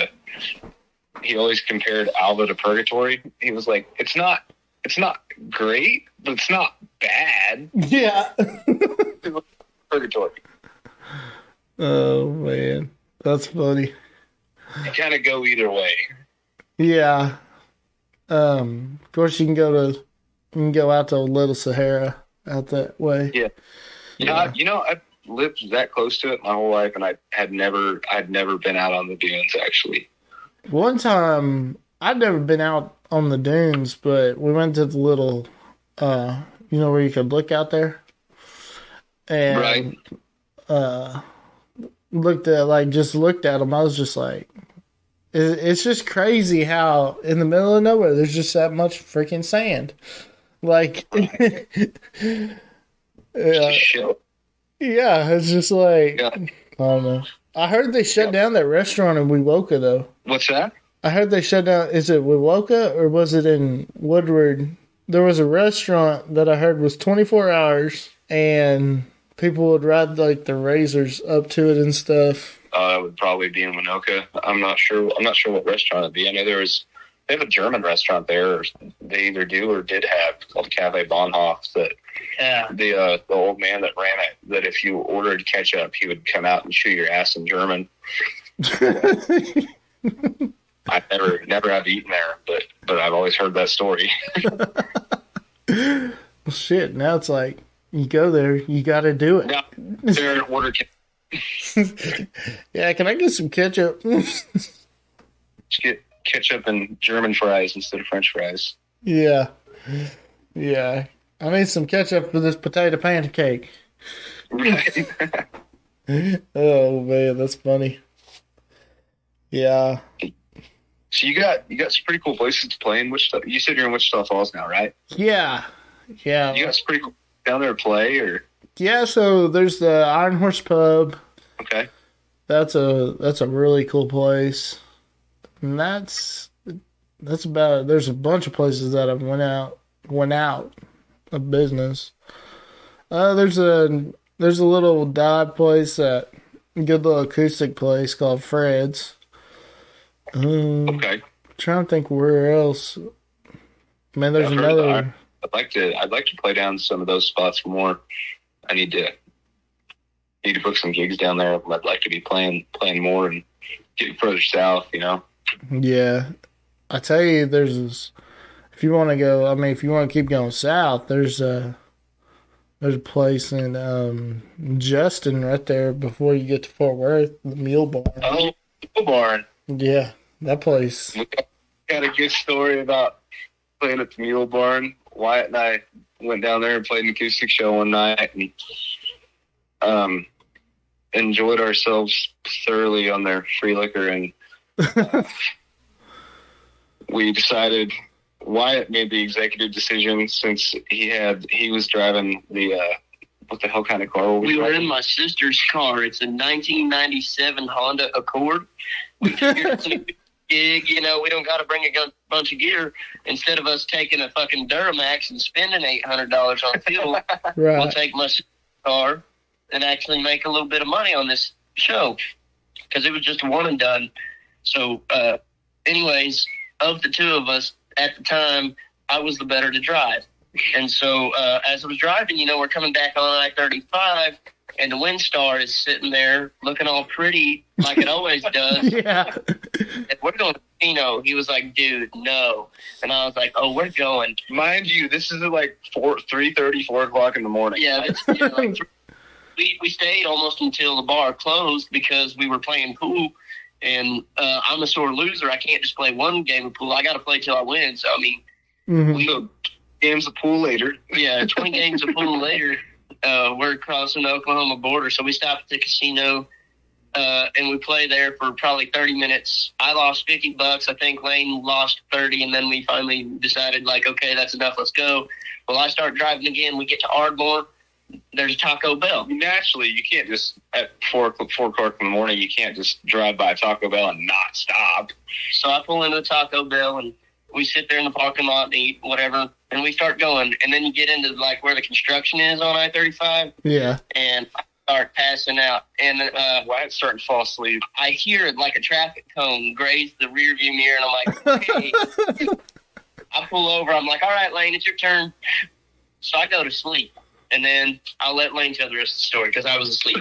always compared Alva to purgatory. He was like, it's not great, but it's not bad. Yeah. Purgatory. Oh man, that's funny. You kind of go either way. Yeah. Of course, you can go out to Little Sahara out that way. Yeah. Yeah. I've lived that close to it my whole life, and I'd never been out on the dunes, actually. One time, I'd never been out on the dunes, but we went to the little, where you could look out there. And, right. Looked at them. I was just like, it's just crazy how in the middle of nowhere, there's just that much freaking sand. Like, yeah, it's just like, I don't know. I heard they shut down that restaurant in Wewoka, though. What's that? I heard they shut down. Is it Wewoka or was it in Woodward? There was a restaurant that I heard was 24 hours, and people would ride like the razors up to it and stuff. That would probably be in Winoka. I'm not sure what restaurant it'd be. I know they have a German restaurant there, or they either do or did have, called Cafe Bonhoff, that the old man that ran it, that if you ordered ketchup, he would come out and chew your ass in German. I've never had eaten there, but I've always heard that story. Well, shit, now it's like, you go there, you got to do it. Now, there and order yeah, can I get some ketchup? Just get ketchup and German fries instead of French fries. Yeah. Yeah. I need some ketchup for this potato pancake. Right. Oh, man, that's funny. Yeah. So you got some pretty cool places to play in Wichita. You said you're in Wichita Falls now, right? Yeah. Yeah. You got some pretty cool down there to play, or? Yeah, so there's the Iron Horse Pub. Okay. That's a really cool place. And that's about it. There's a bunch of places that have went out of business. There's a little dive place, a good little acoustic place called Fred's. Okay. Trying to think where else. Man, there's another. I'd like to play down some of those spots more. I need to book some gigs down there. I'd like to be playing more and getting further south, Yeah. I tell you, if you want to go, if you want to keep going south, there's a place in Justin right there before you get to Fort Worth, the Mule Barn. Oh, Mule Barn. Yeah, that place. We got a good story about playing at the Mule Barn. Wyatt and I went down there and played an acoustic show one night and enjoyed ourselves thoroughly on their free liquor, and we decided, Wyatt made the executive decision, since he was driving the what the hell kind of car were we were in my sister's car. It's a 1997 Honda Accord. We figured gig, you know, we don't got to bring a bunch of gear. Instead of us taking a fucking Duramax and spending $800 on fuel, Right. we'll take my car and actually make a little bit of money on this show, because it was just a one and done. So, anyways, of the two of us at the time, I was the better to drive. And so, as I was driving, you know, we're coming back on I-35, and the Windstar is sitting there looking all pretty like it always does. Yeah. And we're going to Pino. He was like, dude, no. And I was like, oh, we're going. Mind you, this is at like 3:30, 4 o'clock in the morning. Yeah, we stayed almost until the bar closed because we were playing pool. And I'm a sore loser. I can't just play one game of pool. I got to play till I win. So, I mean, So, games of pool later. Yeah, 20 games of pool later, we're crossing the Oklahoma border. So we stopped at the casino, and we played there for probably 30 minutes. I lost $50. I think Lane lost 30, and then we finally decided, like, okay, that's enough. Let's go. Well, I start driving again. We get to Ardmore. There's Taco Bell. Naturally, you can't just, at 4 o'clock in the morning, you can't just drive by Taco Bell and not stop. So I pull into the Taco Bell, and we sit there in the parking lot and eat whatever, and we start going. And then you get into, like, where the construction is on I-35. Yeah. And I start passing out. And Wyatt's starting to fall asleep. I hear, like, a traffic cone graze the rearview mirror, and I'm like, hey. I pull over. I'm like, all right, Lane, it's your turn. So I go to sleep. And then I'll let Lane tell the rest of the story because I was asleep.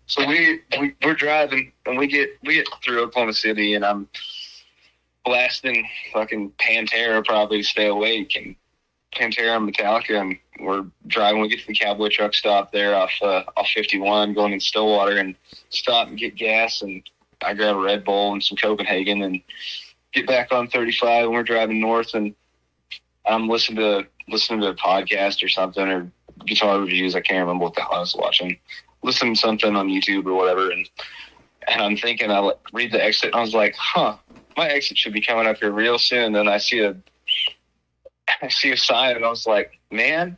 So we're driving, and we get through Oklahoma City, and I'm blasting fucking Pantera, probably to stay awake, and Pantera and Metallica, and we're driving. We get to the Cowboy truck stop there off 51, going in Stillwater, and stop and get gas, and I grab a Red Bull and some Copenhagen, and get back on 35, and we're driving north, and I'm listening to a podcast or something, or guitar reviews. I can't remember what the hell I was watching. Listening to something on YouTube or whatever, and I'm thinking, I read the exit, and I was like, my exit should be coming up here real soon. And then I see a sign, and I was like, man,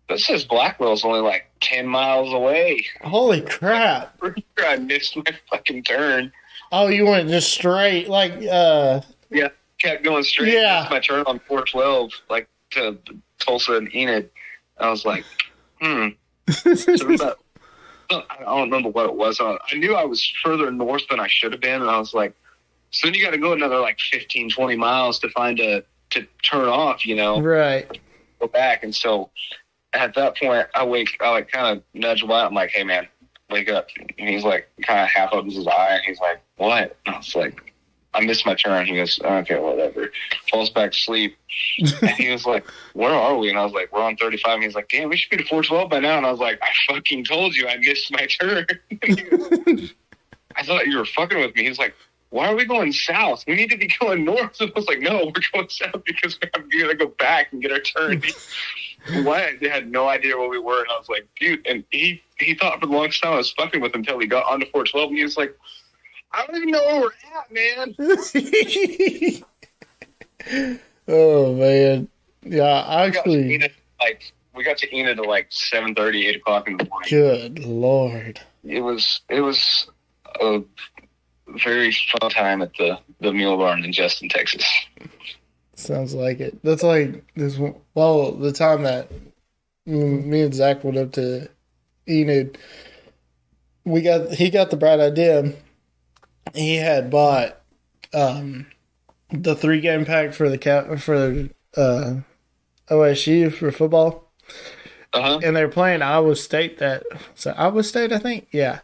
this says Blackwell's only like 10 miles away. Holy crap. I missed my fucking turn. Oh, you went just straight, like, Yeah, kept going straight. Yeah. Missed my turn on 412, like to Tulsa and Enid. I was like, So about, I don't remember what it was. I knew I was further north than I should have been, and I was like, so then you got to go another like 15, 20 miles to to turn off, you know, right. Go back. And so at that point, I like kind of nudge Wyatt. I'm like, hey man, wake up. And he's like, kind of half opens his eye, and he's like, what? And I was like, I missed my turn. He goes, okay, whatever. Falls back to sleep. And he was like, where are we? And I was like, we're on 35. And he's like, damn, we should be to 412 by now. And I was like, I fucking told you I missed my turn. I thought you were fucking with me. He was like, why are we going south? We need to be going north. And I was like, no, we're going south because I'm going to go back and get our turn. Wyatt had no idea where we were. And I was like, dude. And he thought for the longest time I was fucking with him until he got onto 412. And he was like, I don't even know where we're at, man. Oh, man. Yeah, actually. We got to Enid at like 7:30, 8 o'clock in the morning. Good Lord. It was a very fun time at the Mule Barn in Justin, Texas. Sounds like it. That's like this. Well, the time that me and Zach went up to Enid, he got the bright idea. He had bought the 3-game pack for OSU for football. And they're playing Iowa State Iowa State, I think? Yeah.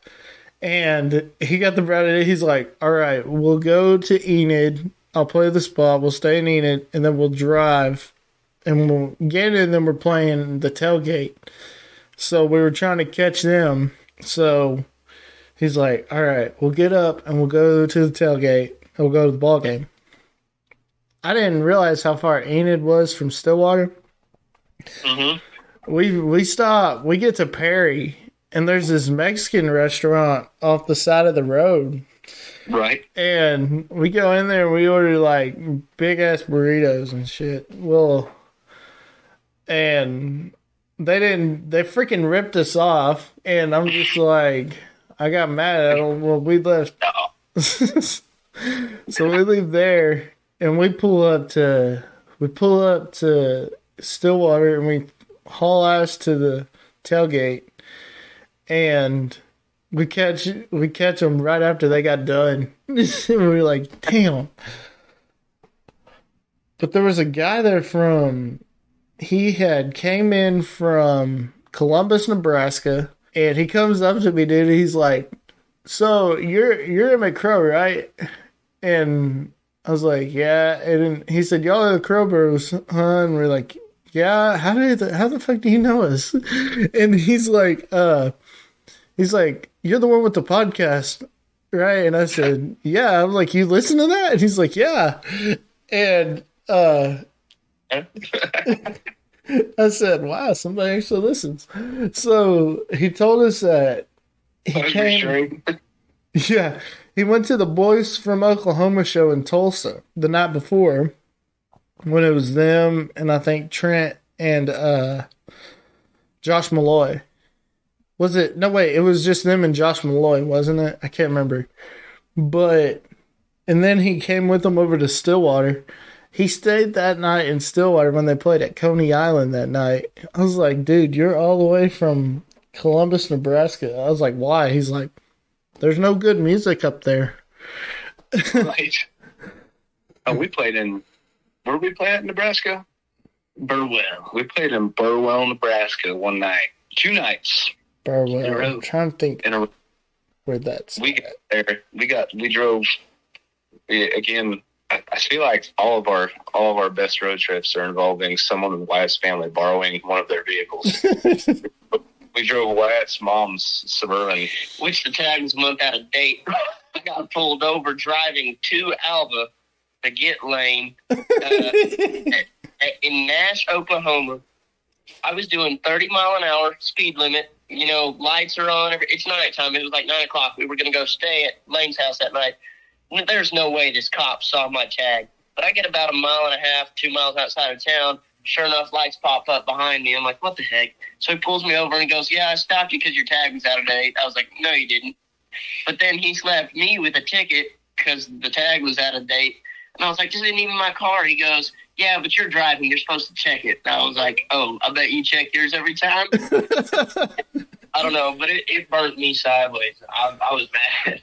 And he got the bright idea. He's like, all right, we'll go to Enid. I'll play the spot. We'll stay in Enid, and then we'll drive. And we'll get in, and then we're playing the tailgate. So we were trying to catch them. So he's like, all right, we'll get up, and we'll go to the tailgate. And we'll go to the ball game. I didn't realize how far Enid was from Stillwater. We stop. We get to Perry, and there's this Mexican restaurant off the side of the road. Right. And we go in there and we order like big ass burritos and shit. Well, and they freaking ripped us off. And I'm just like, I got mad at them when we left. So we leave there and we pull up to Stillwater and we haul ass to the tailgate and we catch them right after they got done. We were like, damn. But there was a guy there he had came in from Columbus, Nebraska, and he comes up to me, dude, and he's like, so you're in McCrow, right? And I was like, yeah. And he said, y'all are the Crowbros, huh? And we're like, yeah. How the fuck do you know us? And he's like, you're the one with the podcast, right? And I said, yeah. I'm like, you listen to that? And he's like, yeah. And I said, wow, somebody actually listens. So he told us that he came. Yeah, he went to the Boys from Oklahoma show in Tulsa the night before when it was them and I think Trent and Josh Malloy. Was it? No, wait, it was just them and Josh Malloy, wasn't it? I can't remember. And then he came with them over to Stillwater. He stayed that night in Stillwater when they played at Coney Island that night. I was like, dude, you're all the way from Columbus, Nebraska. I was like, why? He's like, there's no good music up there. Right. Oh, we played in, where did we play at in Nebraska? Burwell. We played in Burwell, Nebraska one night. 2 nights. Burwell. I'm trying to think where that's We got there. We drove, again, I feel like all of our best road trips are involving someone in Wyatt's family borrowing one of their vehicles. We drove Wyatt's mom's Suburban, which the tag was a month out of date. I got pulled over driving to Alva to get Lane in Nash, Oklahoma. I was doing 30 mile an hour speed limit. You know, lights are on. It's nighttime. It was like 9 o'clock. We were going to go stay at Lane's house that night. There's no way this cop saw my tag. But I get about 1.5 miles, 2 miles outside of town. Sure enough, lights pop up behind me. I'm like, what the heck? So he pulls me over and he goes, yeah, I stopped you because your tag was out of date. I was like, no, you didn't. But then he slapped me with a ticket because the tag was out of date. And I was like, this isn't even my car. He goes, yeah, but you're driving. You're supposed to check it. And I was like, oh, I bet you check yours every time. I don't know, but it burnt me sideways. I was mad.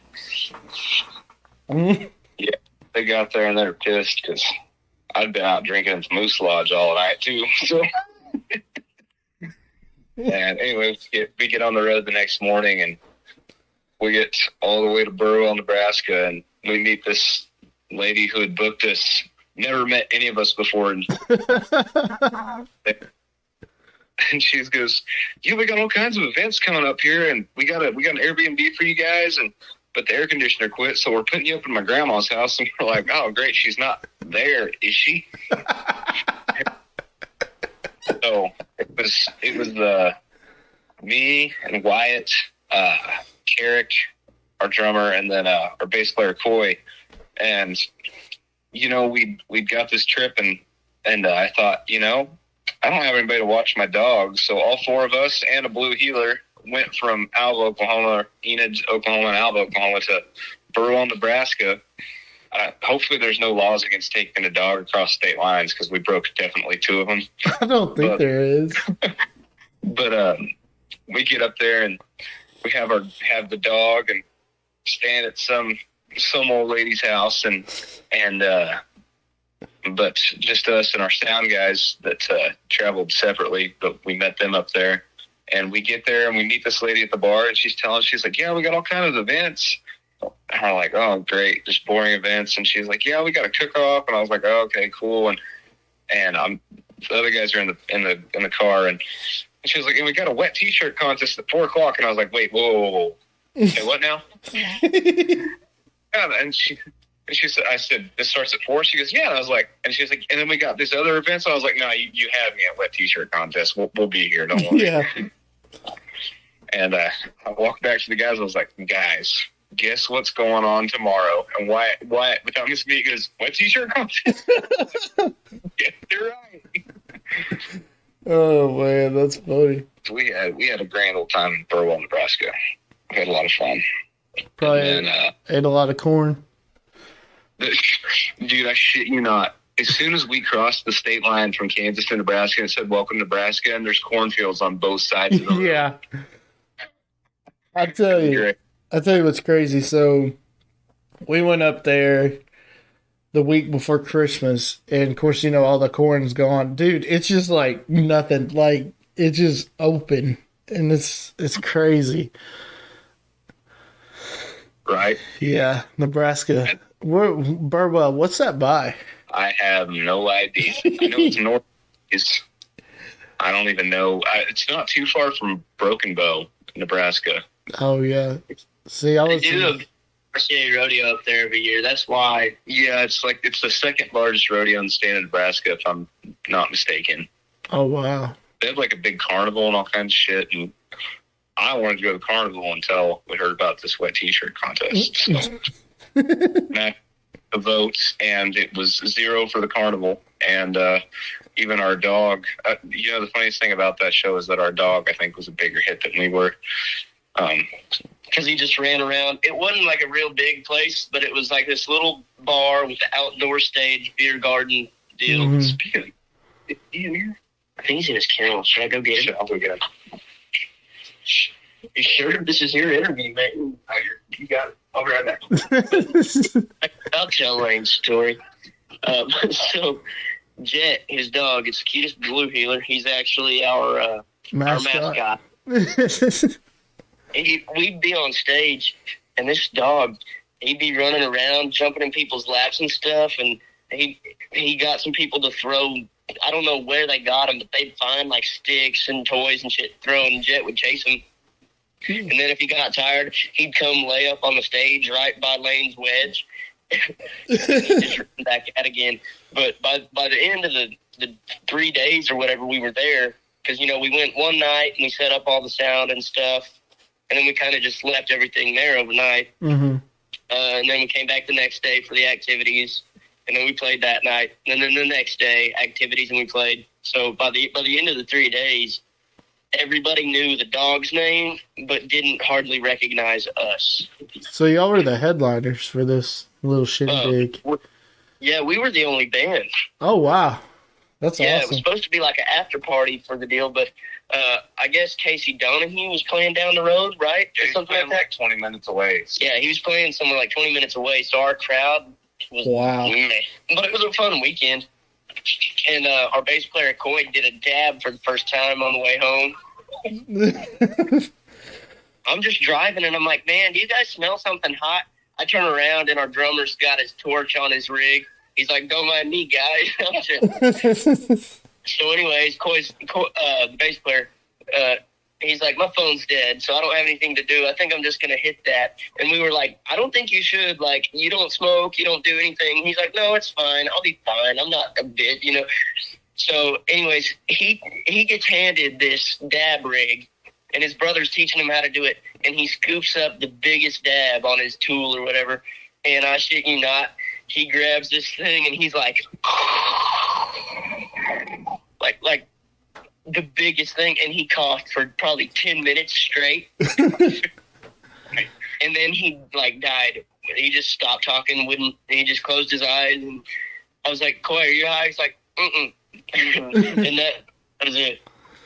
Yeah, they got there and they were pissed because I'd been out drinking at the Moose Lodge all night too. So, and anyway, we get on the road the next morning and we get all the way to Burwell, Nebraska, and we meet this lady who had booked us. Never met any of us before. And she goes, yeah, we got all kinds of events coming up here, and we got an Airbnb for you guys, but the air conditioner quit, so we're putting you up in my grandma's house. And we're like, oh, great, she's not there, is she? So it was me and Wyatt, Carrick, our drummer, and then our bass player Coy, and you know we'd got this trip, and I thought, you know, I don't have anybody to watch my dogs, so all 4 of us and a blue heeler went from Alva, Oklahoma, Enid, Oklahoma, and Alva, Oklahoma to Burwell, Nebraska. Hopefully there's no laws against taking a dog across state lines because we broke definitely 2 of them. I don't think there is. But we get up there and we have the dog and stand at some old lady's house and but just us and our sound guys that traveled separately, but we met them up there. And we get there and we meet this lady at the bar, and she's like, yeah, we got all kinds of events. And we're like, oh, great, just boring events. And she's like, yeah, we got a cook-off. And I was like, oh, okay, cool. And the other guys are in the car, and she was like, and we got a wet T-shirt contest at 4:00. And I was like, wait, whoa. Okay, what now? Yeah, and she said, I said, this starts at 4. She goes, yeah. And I was like, and she was like, and then we got this other event. So I was like, no, you have me at wet T-shirt contest. We'll be here. Don't worry. Yeah. And I walked back to the guys. I was like, guys, guess what's going on tomorrow? And Wyatt without missing me, goes, wet T-shirt contest. Yeah, you're right. Oh man, that's funny. We had a grand old time in Burwell, Nebraska. We had a lot of fun. Probably and then, ate a lot of corn. Dude, I shit you not. As soon as we crossed the state line from Kansas to Nebraska, and it said "Welcome Nebraska," and there's cornfields on both sides of the road. Yeah. I tell you what's crazy. So we went up there the week before Christmas, and of course, all the corn's gone. Dude, it's just like nothing. Like, it's just open, and it's crazy. Right? Yeah, Nebraska. Burwell, what's that by? I have no idea. I know it's north. I don't even know. It's not too far from Broken Bow, Nebraska. Oh, yeah. See, I was... They do a RCA rodeo up there every year. That's why. Yeah, it's the second largest rodeo in the state of Nebraska, if I'm not mistaken. Oh, wow. They have like a big carnival and all kinds of shit, and I wanted to go to the carnival until we heard about this wet t-shirt contest. So, the votes, and it was 0 for the carnival, and even our dog. The funniest thing about that show is that our dog, I think, was a bigger hit than we were. Because he just ran around. It wasn't like a real big place, but it was like this little bar with the outdoor stage, beer garden deal. Mm-hmm. Is he in here? I think he's in his kennel. Should I go get him? I'll go get him. You sure this is your interview, man? You got it. I'll be right back. I'll tell Lane's story. So, Jet, his dog, is the cutest blue heeler. He's actually our mascot. We'd be on stage, and this dog, he'd be running around, jumping in people's laps and stuff, and he got some people to throw. I don't know where they got him, but they'd find like sticks and toys and shit, and Jet would chase him. And then if he got tired, he'd come lay up on the stage right by Lane's wedge. He'd just run back out again. But by the end of the 3 days or whatever we were there, because, we went one night and we set up all the sound and stuff, and then we kind of just left everything there overnight. Mm-hmm. And then we came back the next day for the activities, and then we played that night. And then the next day, activities, and we played. So by the end of the 3 days, everybody knew the dog's name, but didn't hardly recognize us. So y'all were the headliners for this little shindig. Yeah, we were the only band. Oh, wow. That's awesome. It was supposed to be like an after party for the deal, but I guess Casey Donahue was playing down the road, right? Or something like that. Like 20 minutes away. Yeah, he was playing somewhere like 20 minutes away, so our crowd was meh. But it was a fun weekend. And our bass player, Coy, did a dab for the first time on the way home. I'm just driving, and I'm like, man, do you guys smell something hot? I turn around, and our drummer's got his torch on his rig. He's like, don't mind me, guys. So anyways, the bass player, he's like, my phone's dead, so I don't have anything to do. I think I'm just going to hit that. And we were like, I don't think you should. Like, you don't smoke, you don't do anything. He's like, no, it's fine. I'll be fine. I'm not a bit, So anyways, he gets handed this dab rig, and his brother's teaching him how to do it. And he scoops up the biggest dab on his tool or whatever. And I shit you not, he grabs this thing, and he's like the biggest thing, and he coughed for probably 10 minutes straight. And then he died. He just stopped talking, he just closed his eyes, and I was like, Coy, are you high? He's like, mm-mm. And that was it.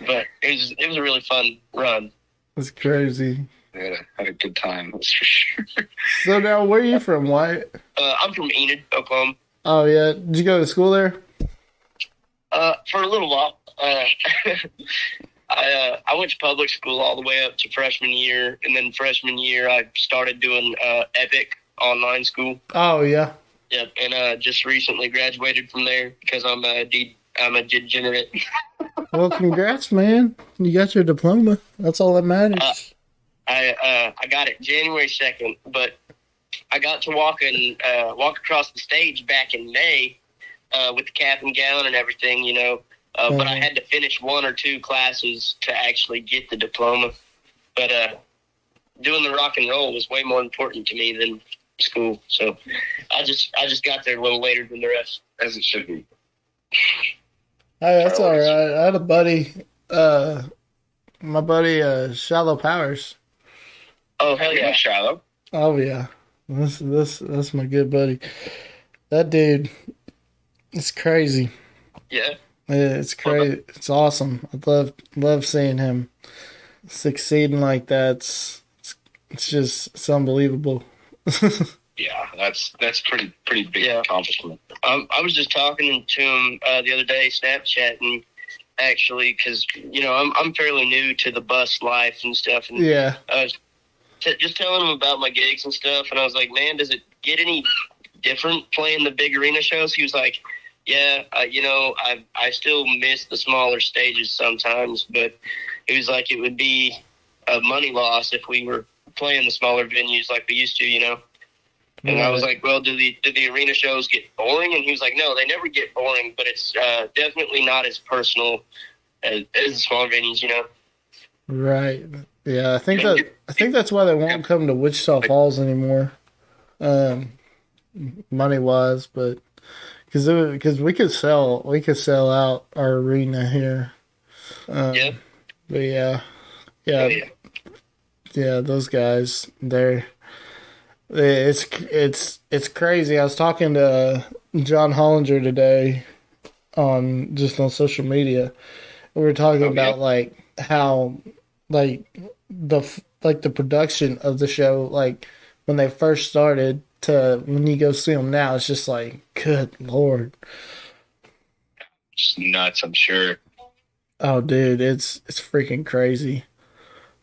But it was a really fun run. That's crazy. Yeah, had a good time, that's for sure. So now, where are you from, Wyatt? I'm from Enid, Oklahoma. Oh, yeah. Did you go to school there? For a little while. I went to public school all the way up to freshman year, and then freshman year I started doing Epic online school. Oh, yeah. Yep, and just recently graduated from there because I'm a degenerate. Well, congrats, man. You got your diploma. That's all that matters. I got it January 2nd, but I got to walk across the stage back in May with the cap and gown and everything, but I had to finish 1 or 2 classes to actually get the diploma. But doing the rock and roll was way more important to me than school. So I just got there a little later than the rest. As it should be. Hey, that's all right. I had a buddy, my buddy, Shallow Powers. Oh, hell yeah, Shallow. Oh, yeah. That's my good buddy. That dude, it's crazy. Yeah. It's crazy. It's awesome. I love seeing him succeeding like that. It's unbelievable. Yeah, that's pretty big accomplishment. I was just talking to him the other day, Snapchatting, actually, because I'm fairly new to the bus life and stuff, and Yeah. I was just telling him about my gigs and stuff, and I was like, man, does it get any different playing the big arena shows? He was like, yeah, I still miss the smaller stages sometimes, but he was like, it would be a money loss if we were playing the smaller venues like we used to. And I was like, well, do the arena shows get boring? And he was like, no, they never get boring, but it's definitely not as personal as the smaller venues, Right. Yeah, I think that's why they won't come to Wichita Falls anymore, money wise. But because we could sell out our arena here. Yeah. But yeah, those guys, it's crazy. I was talking to John Hollinger today on social media. We were talking about like how like the production of the show, like when they first started to when you go see them now, it's just like, good Lord. It's nuts, I'm sure. Oh, dude, it's freaking crazy.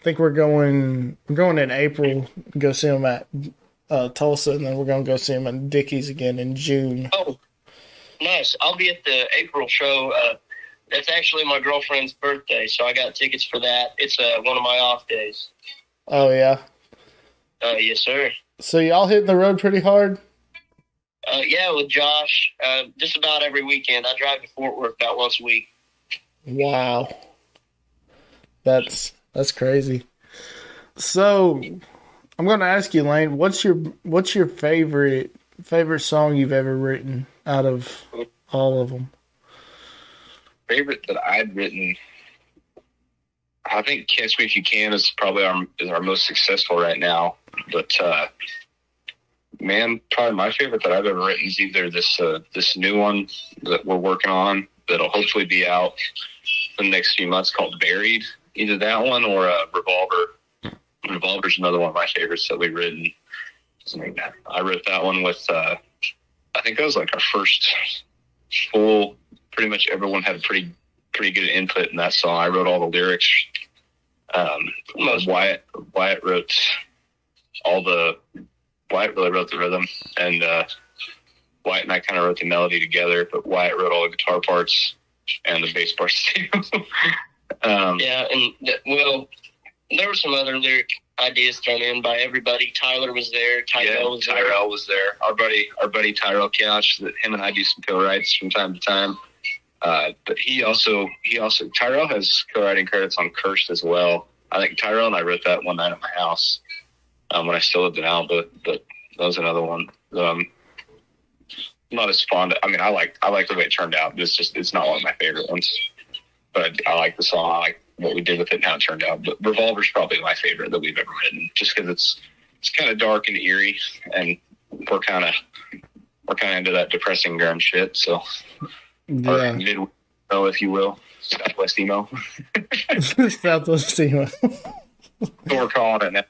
I think we're going in April to go see them at Tulsa, and then we're going to go see them at Dickies again in June. Oh, nice. I'll be at the April show. That's actually my girlfriend's birthday, so I got tickets for that. It's one of my off days. Oh, yeah? Yes, sir. So y'all hitting the road pretty hard? Yeah, with Josh. Just about every weekend. I drive to Fort Worth about once a week. Wow. That's crazy. So, I'm going to ask you, Lane, what's your favorite song you've ever written out of all of them? Favorite that I've written, I think "Catch Me If You Can" is probably our most successful right now. But man, probably my favorite that I've ever written is either this new one that we're working on that'll hopefully be out in the next few months called "Buried." Either that one or "Revolver." Revolver's another one of my favorites that we've written. I wrote that one with I think that was like our first full. Pretty much everyone had pretty good input in that song. I wrote all the lyrics. Wyatt wrote Wyatt really wrote the rhythm, and Wyatt and I kind of wrote the melody together. But Wyatt wrote all the guitar parts and the bass parts too. Yeah, and there were some other lyric ideas thrown in by everybody. Tyler was there. Tyrell was there. Our buddy Tyrell Couch. That him and I do some co-writes from time to time. But Tyrell has co-writing credits on Cursed as well. I think Tyrell and I wrote that one night at my house when I still lived in Alba. But that was another one. I'm not as fond. I like the way it turned out. But it's not one of my favorite ones. But I like the song. I like what we did with it and how it turned out. But Revolver's probably my favorite that we've ever written, just because it's kind of dark and eerie, and we're kind of into that depressing grunge shit. So. Yeah. Or mid, if you will, Southwest emo. Southwest emo. We're calling it now.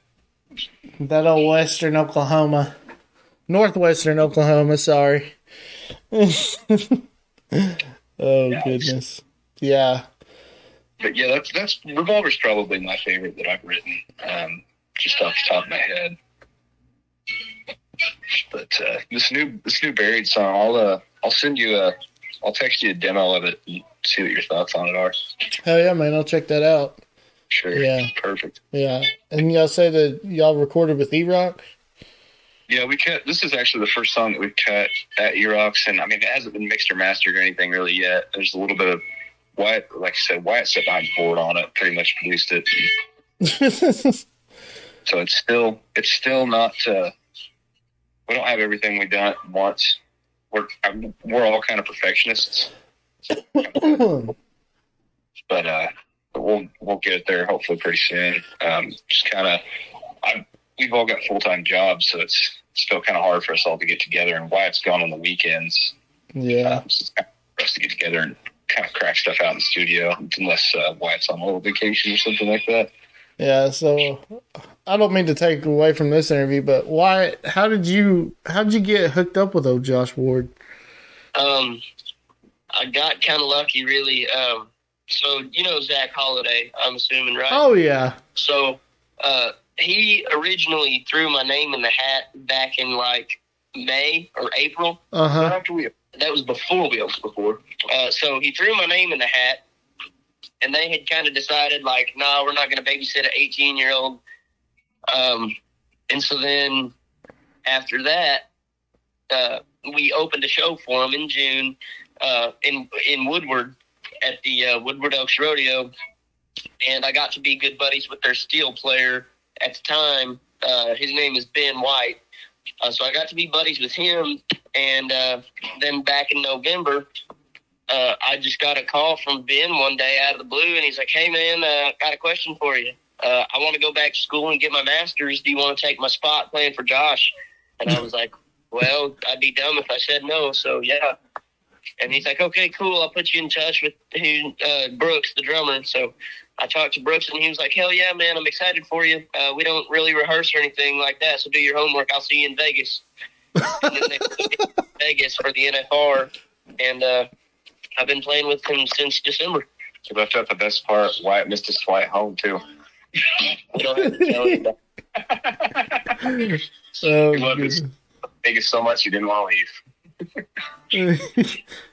That old Western Oklahoma, Northwestern Oklahoma. Sorry. Goodness. Yeah. But yeah, that's Revolver's probably my favorite that I've written, just off the top of my head. But this new Buried song, I'll send you I'll text you a demo of it and see what your thoughts on it are. Hell yeah, man. I'll check that out. Sure. Yeah. Perfect. Yeah. And y'all say that y'all recorded with E-Rock? Yeah, this is actually the first song that we've cut at E-Rock's, and it hasn't been mixed or mastered or anything really yet. There's a little bit of Wyatt, like I said, Wyatt sat behind the board on it, pretty much produced it. So it's still not, we don't have everything we've done at once. We're all kind of perfectionists, but we'll get it there hopefully pretty soon. Just kind of, we've all got full-time jobs, so it's still kind of hard for us all to get together. And Wyatt's gone on the weekends. Yeah. So it's kind of hard for us to get together and kind of crack stuff out in the studio, unless Wyatt's on a little vacation or something like that. Yeah, so I don't mean to take away from this interview, but how did you get hooked up with old Josh Ward? I got kind of lucky, really. So you know Zach Holiday, I'm assuming, right? Oh yeah. So he originally threw my name in the hat back in like May or April. Uh-huh. That was before Wheels before. So he threw my name in the hat. And they had kind of decided, like, no, we're not going to babysit an 18-year-old. And so then after that, we opened a show for him in June in Woodward at the Woodward Oaks Rodeo. And I got to be good buddies with their steel player at the time. His name is Ben White. So I got to be buddies with him. And then back in November, I just got a call from Ben one day out of the blue, and he's like, hey, man, got a question for you. I want to go back to school and get my master's. Do you want to take my spot playing for Josh? And I was like, well, I'd be dumb if I said no, so yeah. And he's like, okay, cool, I'll put you in touch with Brooks, the drummer. So I talked to Brooks, and he was like, hell yeah, man, I'm excited for you. We don't really rehearse or anything like that, so do your homework. I'll see you in Vegas. And then they put me in Vegas for the NFR, and I've been playing with him since December. You left out the best part. Wyatt missed his flight home, too. You don't have to tell him that. He loved Vegas so much he didn't want to leave.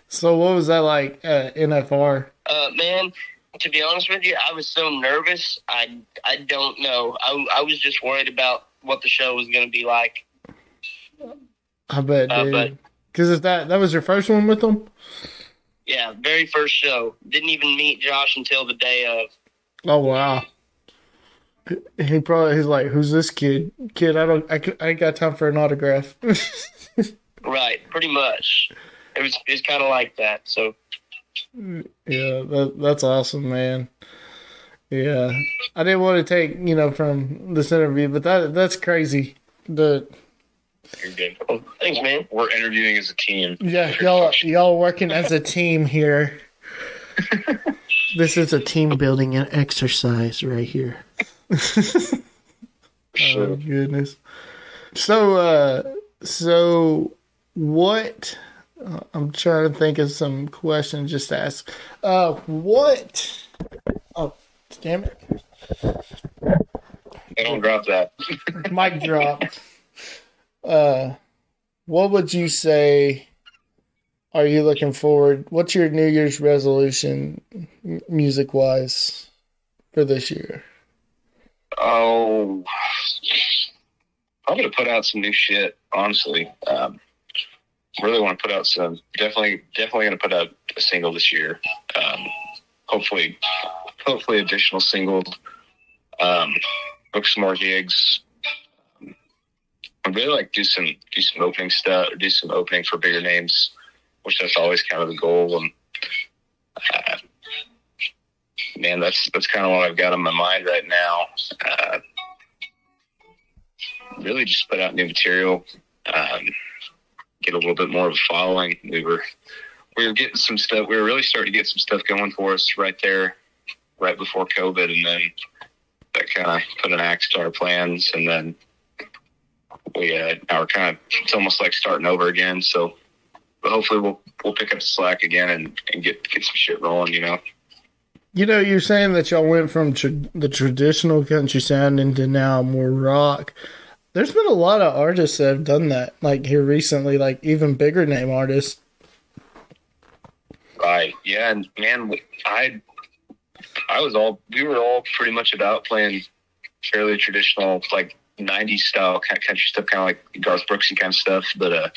So what was that like at NFR? Man, to be honest with you, I was so nervous. I don't know. I was just worried about what the show was going to be like. I bet, dude. Because if that was your first one with them? Yeah, very first show. Didn't even meet Josh until the day of. Oh wow. He's like, who's this kid? I ain't got time for an autograph. Right, pretty much. It's kind of like that. So. Yeah, that's awesome, man. Yeah, I didn't want to take from this interview, but that's crazy. You're good. Oh, thanks, man. We're interviewing as a team. Yeah, y'all working as a team here. This is a team building exercise right here. Oh goodness. So what? I'm trying to think of some questions just to ask. What? Oh, damn it! Don't drop that. Mic drop. What would you say are you looking forward? What's your New Year's resolution music wise for this year? Oh, I'm going to put out some new shit, honestly. Really want to put out some, definitely going to put out a single this year. Hopefully additional singles, book some more gigs. I'd really like do some opening stuff, or do some opening for bigger names, which that's always kind of the goal. And man, that's kind of what I've got on my mind right now. Really just put out new material, get a little bit more of a following. We were getting some stuff. We were really starting to get some stuff going for us right before COVID, and then that kind of put an axe to our plans, and then we now we're kind of, it's almost like starting over again. So hopefully we'll pick up the slack again and get some shit rolling, You're saying that y'all went from the traditional country sound into now more rock. There's been a lot of artists that have done that, like here recently, like even bigger name artists. Right. Yeah. And man, we were all pretty much about playing fairly traditional, like 90s style kind of country stuff, kind of like Garth Brooksy kind of stuff. But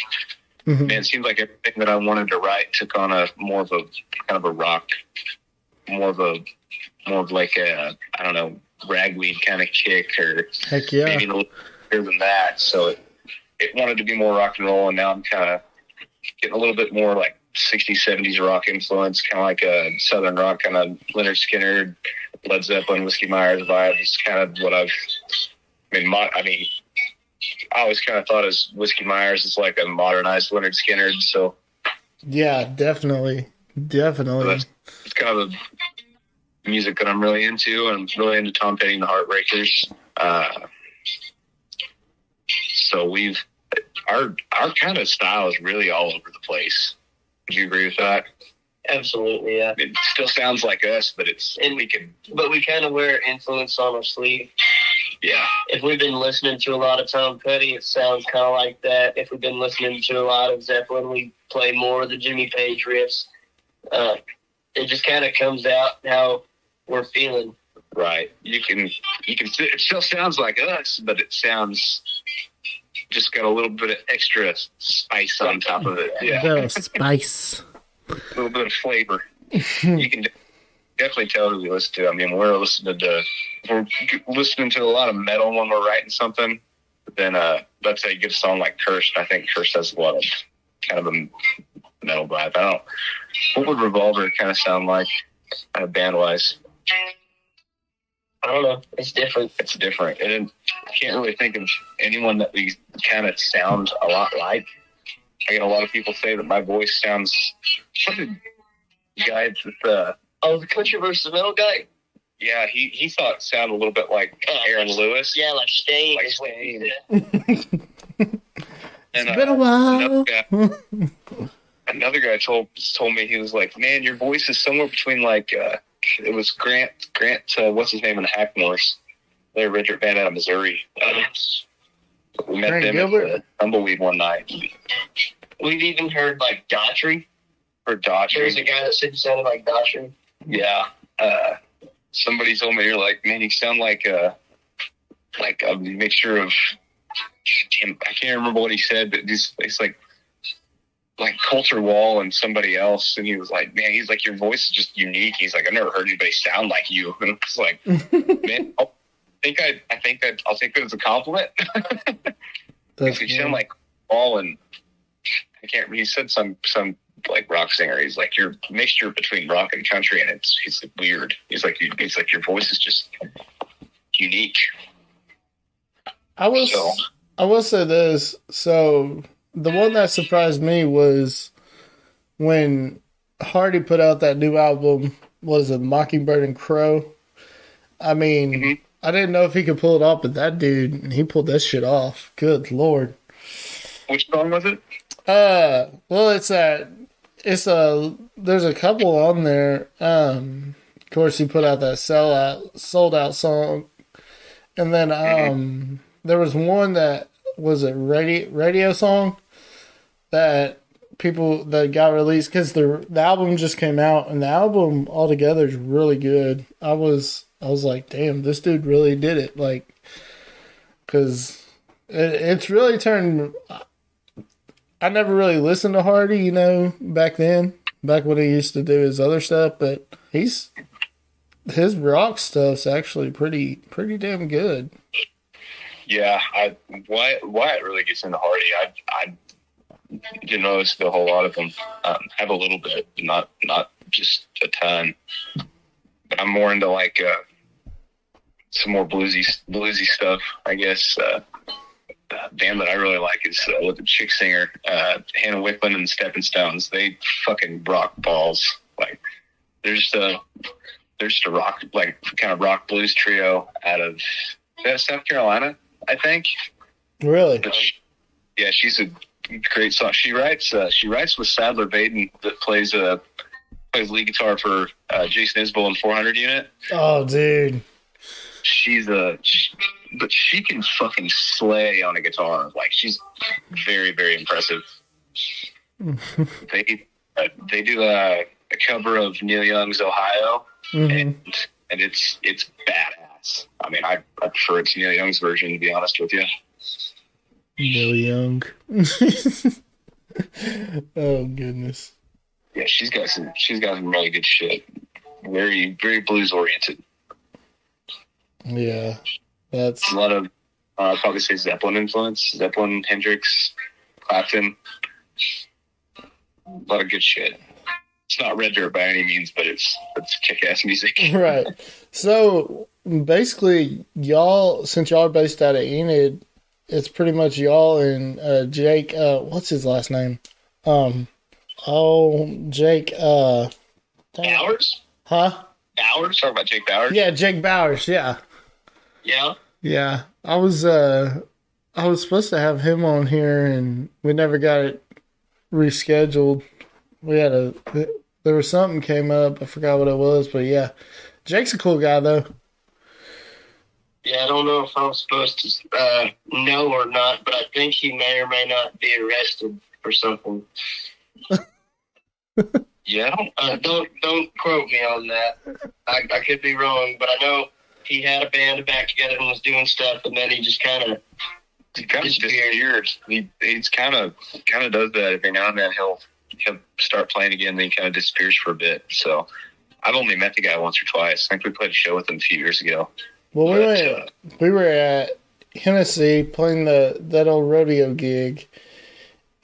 man, it seemed like everything that I wanted to write took on a more of a rock, more of like a, I don't know, ragweed kind of kick, or heck yeah, maybe a little bigger than that. So it wanted to be more rock and roll, and now I'm kind of getting a little bit more like 60s, 70s rock influence, kind of like a southern rock, kind of Leonard Skinner, Led Zeppelin, Whiskey Myers vibe. It's kind of what I've I always kind of thought as Whiskey Myers is like a modernized Leonard Skinner, so Yeah, definitely. so it's kind of the music that I'm really into, and I'm really into Tom Petty and the Heartbreakers. So our kind of style is really all over the place. Would you agree with that? Absolutely, yeah. It still sounds like us, but we kind of wear influence on our sleeve. Yeah. If we've been listening to a lot of Tom Petty, it sounds kind of like that. If we've been listening to a lot of Zeppelin, we play more of the Jimmy Page riffs. It just kind of comes out how we're feeling. Right. You can it still sounds like us, but it sounds just got a little bit of extra spice on top of it. Yeah. Spice. A little bit of flavor. You can definitely tell who we listen to. I mean, we're listening to a lot of metal when we're writing something. But then let's say you get a song like Cursed. I think Cursed has a lot of kind of a metal vibe. What would Revolver kind of sound like band wise? I don't know. It's different. It's different. And I can't really think of anyone that we kind of sound a lot like. I get a lot of people say that my voice sounds. What did the guy with the country versus metal guy? Yeah, he thought it sounded a little bit like Aaron Lewis. Yeah, like Stain. Like Stain. And, It's been a while. Another guy told me, he was like, man, your voice is somewhere between like it was Grant what's his name in Hackmores. They're a Richard band out of Missouri. We met them at Tumbleweed one night. We've even heard like Daughtry. Or Daughtry. There's a guy that said he sounded like Daughtry. Yeah. Somebody told me, you're like, man, you sound like a mixture of, I can't remember what he said, but it's like Coulter Wall and somebody else. And he was like, man, he's like, your voice is just unique. He's like, I've never heard anybody sound like you. And it's like, man, I'll take that as a compliment. Because you sound like Wall, and he said some like rock singer. He's like, you're a mixture between rock and country, and he's like weird. He's like your voice is just unique. I will say this. So the one that surprised me was when Hardy put out that new album. Was it Mockingbird and Crow? I mean, I didn't know if he could pull it off, but that dude, he pulled that shit off. Good Lord. Which song was it? Well, there's a couple on there. Of course, he put out that sold out song. And then, there was one that was a radio song that got released because the album just came out, and the album altogether is really good. I was like, damn, this dude really did it. Like, because it's really turned. I never really listened to Hardy, back when he used to do his other stuff, but his rock stuff's actually pretty damn good. Yeah, Wyatt really gets into Hardy. I didn't notice a whole lot of them. Have a little bit, not just a ton. But I'm more into like some more bluesy stuff, I guess. Band that I really like is with the chick singer Hannah Wicklund and the Stepping Stones. They fucking rock balls. Like they're just a rock, like kind of rock blues trio out of South Carolina, I think. Really? Yeah, she's a great song. She writes with Sadler Baden, that plays lead guitar for Jason Isbell and 400 Unit. Oh, dude. But she can fucking slay on a guitar. Like, she's very, very impressive. They do a cover of Neil Young's Ohio, and it's badass. I mean, I prefer it to Neil Young's version, to be honest with you. Neil Young. Oh goodness. Yeah, she's got some really good shit. Very, very blues oriented. Yeah, that's a lot of I'd probably say Zeppelin influence. Zeppelin, Hendrix, Clapton. A lot of good shit. It's not red dirt by any means, but it's kick-ass music. Right. So basically, y'all, since y'all are based out of Enid, it's pretty much y'all and Jake. What's his last name? Jake. Bowers? Huh? Bowers? Talk about Jake Bowers. Yeah, Jake Bowers. Yeah. Yeah. Yeah. I was supposed to have him on here, and we never got it rescheduled. There was something came up. I forgot what it was, but yeah, Jake's a cool guy though. Yeah, I don't know if I'm supposed to know or not, but I think he may or may not be arrested for something. Yeah, don't quote me on that. I could be wrong, but I know he had a band back together and was doing stuff, and then he just kind of disappeared. He's kind of does that every now and then. He'll start playing again, then he kind of disappears for a bit. So I've only met the guy once or twice. I think we played a show with him a few years ago. Well, we were at Hennessy playing that old rodeo gig,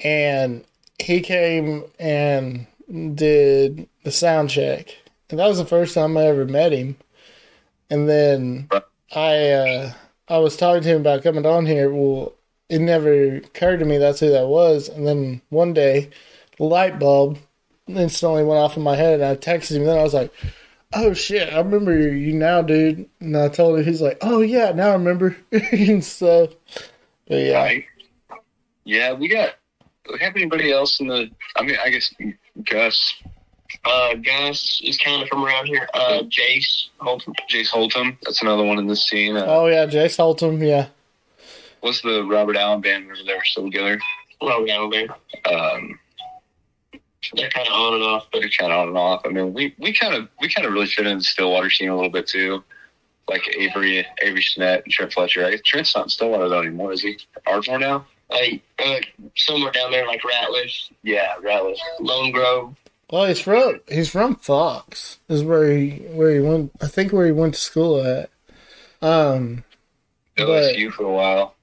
and he came and did the sound check, and that was the first time I ever met him. And then I was talking to him about coming on here. Well, it never occurred to me that's who that was. And then one day, the light bulb instantly went off in my head, and I texted him. Then I was like, "Oh shit, I remember you now, dude." And I told him, he's like, "Oh yeah, now I remember." And so, but yeah, right. Yeah, we have anybody else in the? I mean, I guess Gus. Gus is kind of from around here. Jace Holtum. That's another one in this scene. Oh yeah, Jace Holtum. Yeah. What's the Robert Allen Band? Remember they were still together? Robert Allen Band. They're kind of on and off. But they're kind of on and off. I mean, we kind of really fit in the Stillwater scene a little bit too. Like Avery Snett, and Trent Fletcher. I guess Trent's not in Stillwater though anymore, is he? Ardmore now? Somewhere down there like Ratliff. Yeah, Ratliff. Lone Grove. Well, he's from Fox. Is where he went. I think where he went to school at. LSU for a while.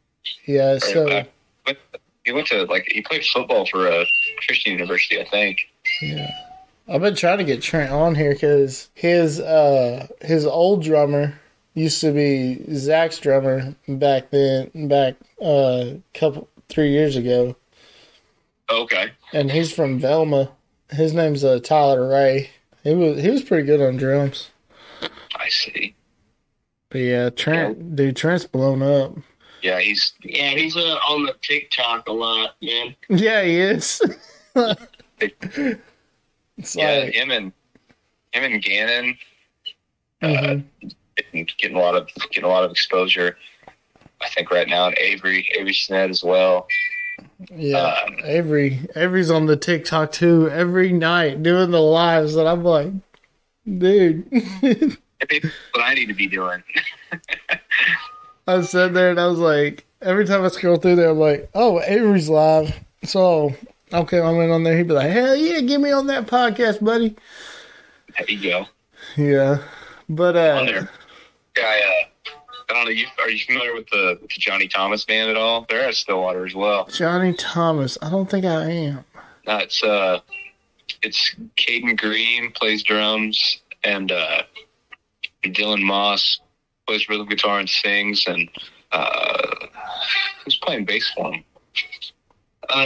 Yeah. So he went to he played football for a Christian university, I think. Yeah. I've been trying to get Trent on here because his old drummer used to be Zach's drummer back 3 years ago. Okay. And he's from Velma. His name's Tyler Ray. He was pretty good on drums. I see. But yeah, Trent's blown up. Yeah, he's on the TikTok a lot, man. Yeah, he is. It's him and Gannon getting a lot of exposure. I think right now, and Avery Snett as well. Yeah, Avery's on the TikTok too every night doing the lives, and I'm like, dude. What I need to be doing. I was sitting there and I was like, every time I scroll through there, I'm like, oh, Avery's live. So okay, I went on there. He'd be like, hell yeah, get me on that podcast, buddy. There you go. Yeah, but on there. Guy, I don't know. Are you familiar with the Johnny Thomas Band at all? They're at Stillwater as well. Johnny Thomas. I don't think I am. No, it's Caden Green plays drums, and Dylan Moss plays rhythm guitar and sings, and who's playing bass for him?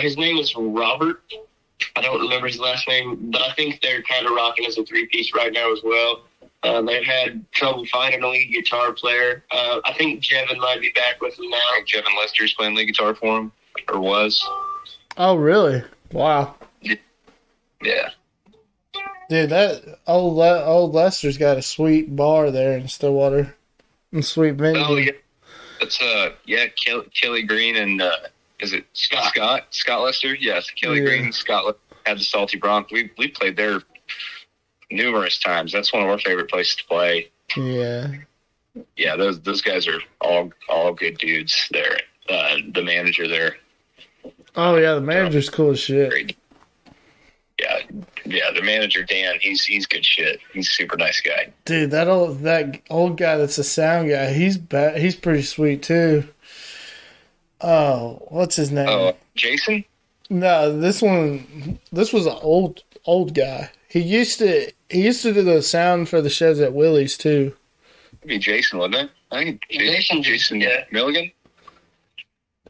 His name is Robert. I don't remember his last name, but I think they're kind of rocking as a three-piece right now as well. They've had trouble finding a lead guitar player. I think Jevin might be back with them now. I think Jevin Lester's playing lead guitar for him, or was. Oh, really? Wow. Yeah. Dude, that old Lester's got a sweet bar there in Stillwater. And sweet venue. Oh, yeah. That's, Kelly Green and, is it Scott Lester? Yes, Kelly Green and Scott Lester had the Salty Bronc. We played there numerous times. That's one of our favorite places to play. Yeah. Yeah, those guys are all good dudes there. The manager there. Oh yeah, the manager's cool as shit. Great. Yeah, the manager Dan, he's good shit. He's a super nice guy. Dude, that old guy that's a sound guy, he's pretty sweet too. Oh, what's his name? Oh, Jason? No, this was an old guy. He used to do the sound for the shows at Willie's too. It'd be Jason, wouldn't it? I think Jason yeah. Milligan.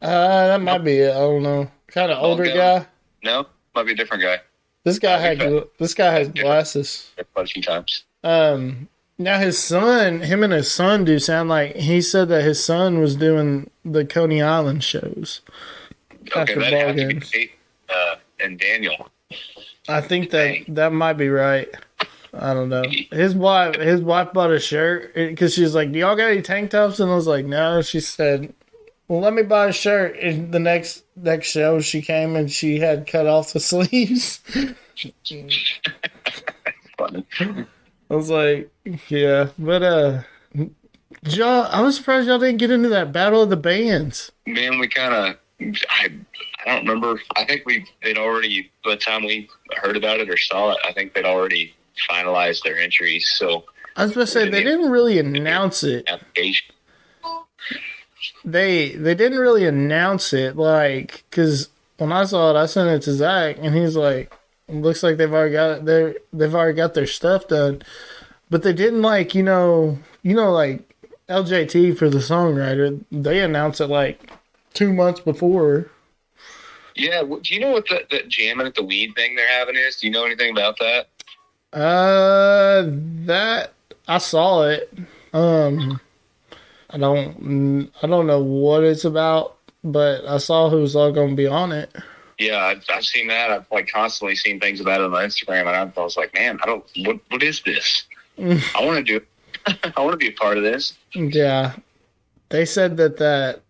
That might be it. I don't know. Kind of older guy. No, might be a different guy. This guy has glasses. A few times. Now his son, him and his son do sound like, he said that his son was doing the Coney Island shows. Okay, that had to be Kate and Daniel. I think that might be right. I don't know. His wife bought a shirt because she was like, "Do y'all got any tank tops?" And I was like, "No." She said, "Well, let me buy a shirt." And the next show, she came and she had cut off the sleeves. Funny. I was like, "Yeah," but y'all, I was surprised y'all didn't get into that battle of the bands. Man, we kind of. I don't remember. I think they'd already, by the time we heard about it or saw it, I think they'd already finalized their entries. So I was about to say they didn't really announce it. Application. They didn't really announce it, like, because when I saw it, I sent it to Zach, and he's like, "It looks like they've already got their stuff done," but they didn't like like LJT for the songwriter. They announced it like 2 months before. Yeah, do you know what the jamming at the weed thing they're having is? Do you know anything about that? That I saw it. I don't know what it's about, but I saw who's all going to be on it. Yeah, I've seen that. I've like constantly seen things about it on my Instagram, and I was like, man, what is this? I want to do it. I want to be a part of this. Yeah, they said that.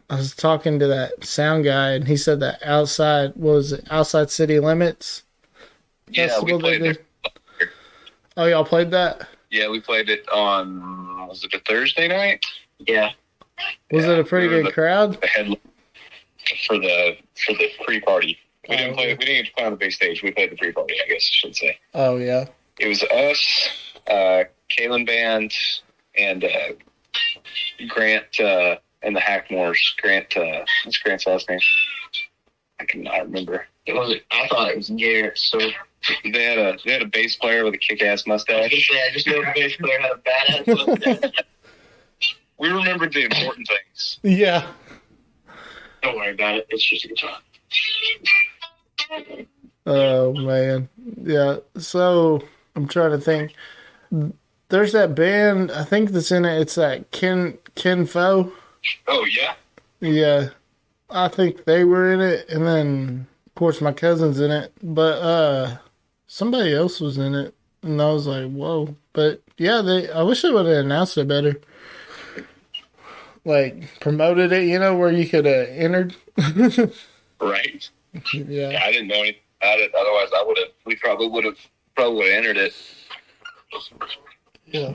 I was talking to that sound guy, and he said that outside City Limits. Yeah, we played it. Oh, y'all played that? Yeah, we played it on. Was it a Thursday night? Yeah. Was it a pretty good crowd? For the pre-party. We didn't get to play on the big stage. We played the pre-party, I guess I should say. Oh yeah. It was us, Kalen Band, and Grant. And the Hackmores. Grant, what's Grant's last name? I cannot remember. I thought it was Garrett. So they had a bass player with a kick-ass mustache. I just know the bass player had a badass mustache. We remembered the important things. Yeah. Don't worry about it. It's just a guitar. Oh man, yeah. So I'm trying to think. There's that band. I think that's in it. It's that Ken Fo. Oh, yeah? Yeah. I think they were in it, and then, of course, my cousin's in it, but somebody else was in it, and I was like, whoa. But, yeah, I wish they would have announced it better. Like, promoted it, where you could have entered. Right. Yeah. I didn't know anything about it, otherwise we probably would have entered it. Yeah.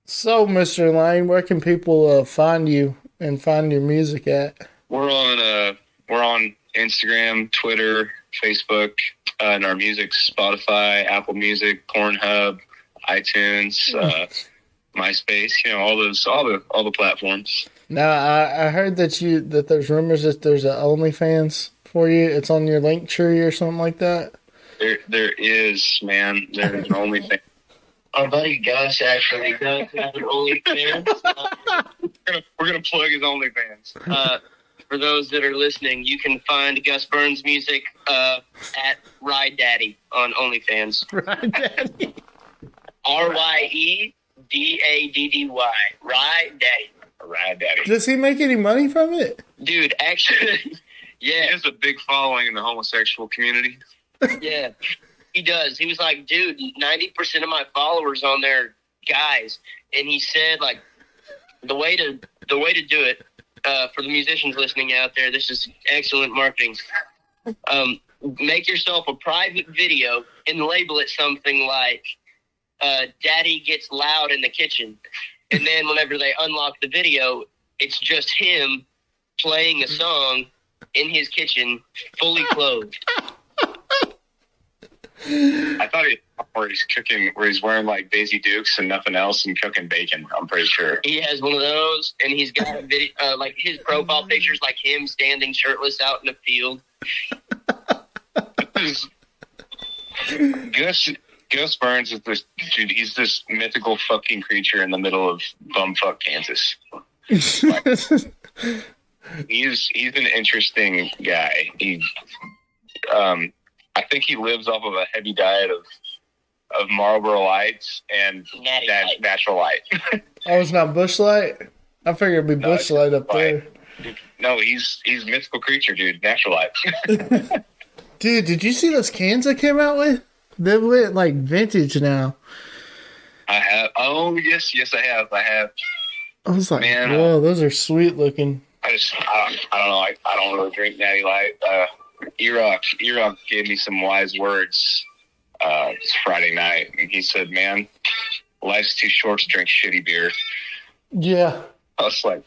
So, Mr. Lane, where can people find you and find your music at? We're on Instagram, Twitter, Facebook, and our music's Spotify, Apple Music, Pornhub, iTunes, MySpace. All the platforms. Now, I heard that there's rumors that there's an OnlyFans for you. It's on your link tree or something like that. There is, man. There's an OnlyFans. Our buddy Gus actually does have an OnlyFans. We're gonna plug his OnlyFans. For those that are listening, you can find Gus Burns music at Ride Daddy on OnlyFans. Ride Daddy. RYEDADDY. Ride Daddy. Ride Daddy. Does he make any money from it? Dude, actually, yeah. He has a big following in the homosexual community. Yeah. He does. He was like, dude, 90% of my followers on there guys. And he said, like, the way to do it, for the musicians listening out there, this is excellent marketing. Make yourself a private video and label it something like, Daddy gets loud in the kitchen. And then whenever they unlock the video, it's just him playing a song in his kitchen, fully clothed. I thought where he's wearing like Daisy Dukes and nothing else and cooking bacon. I'm pretty sure he has one of those, and he's got a video like his profile pictures, like him standing shirtless out in the field. Gus Burns is this dude. He's this mythical fucking creature in the middle of bumfuck Kansas. He's an interesting guy. I think he lives off of a heavy diet of Marlboro Lights and Natural Light. Oh, it's not Bush Light? I figured it'd be Bush Light up there. No, he's a mythical creature, dude. Natural Light. Dude, did you see those cans I came out with? They went like vintage now. I have. Oh, yes, I have. I was like, man, whoa, those are sweet looking. I don't know. I don't really drink Natty Light. E-Rock gave me some wise words it's Friday night, and he said, man, life's too short to drink shitty beer. Yeah. I was like,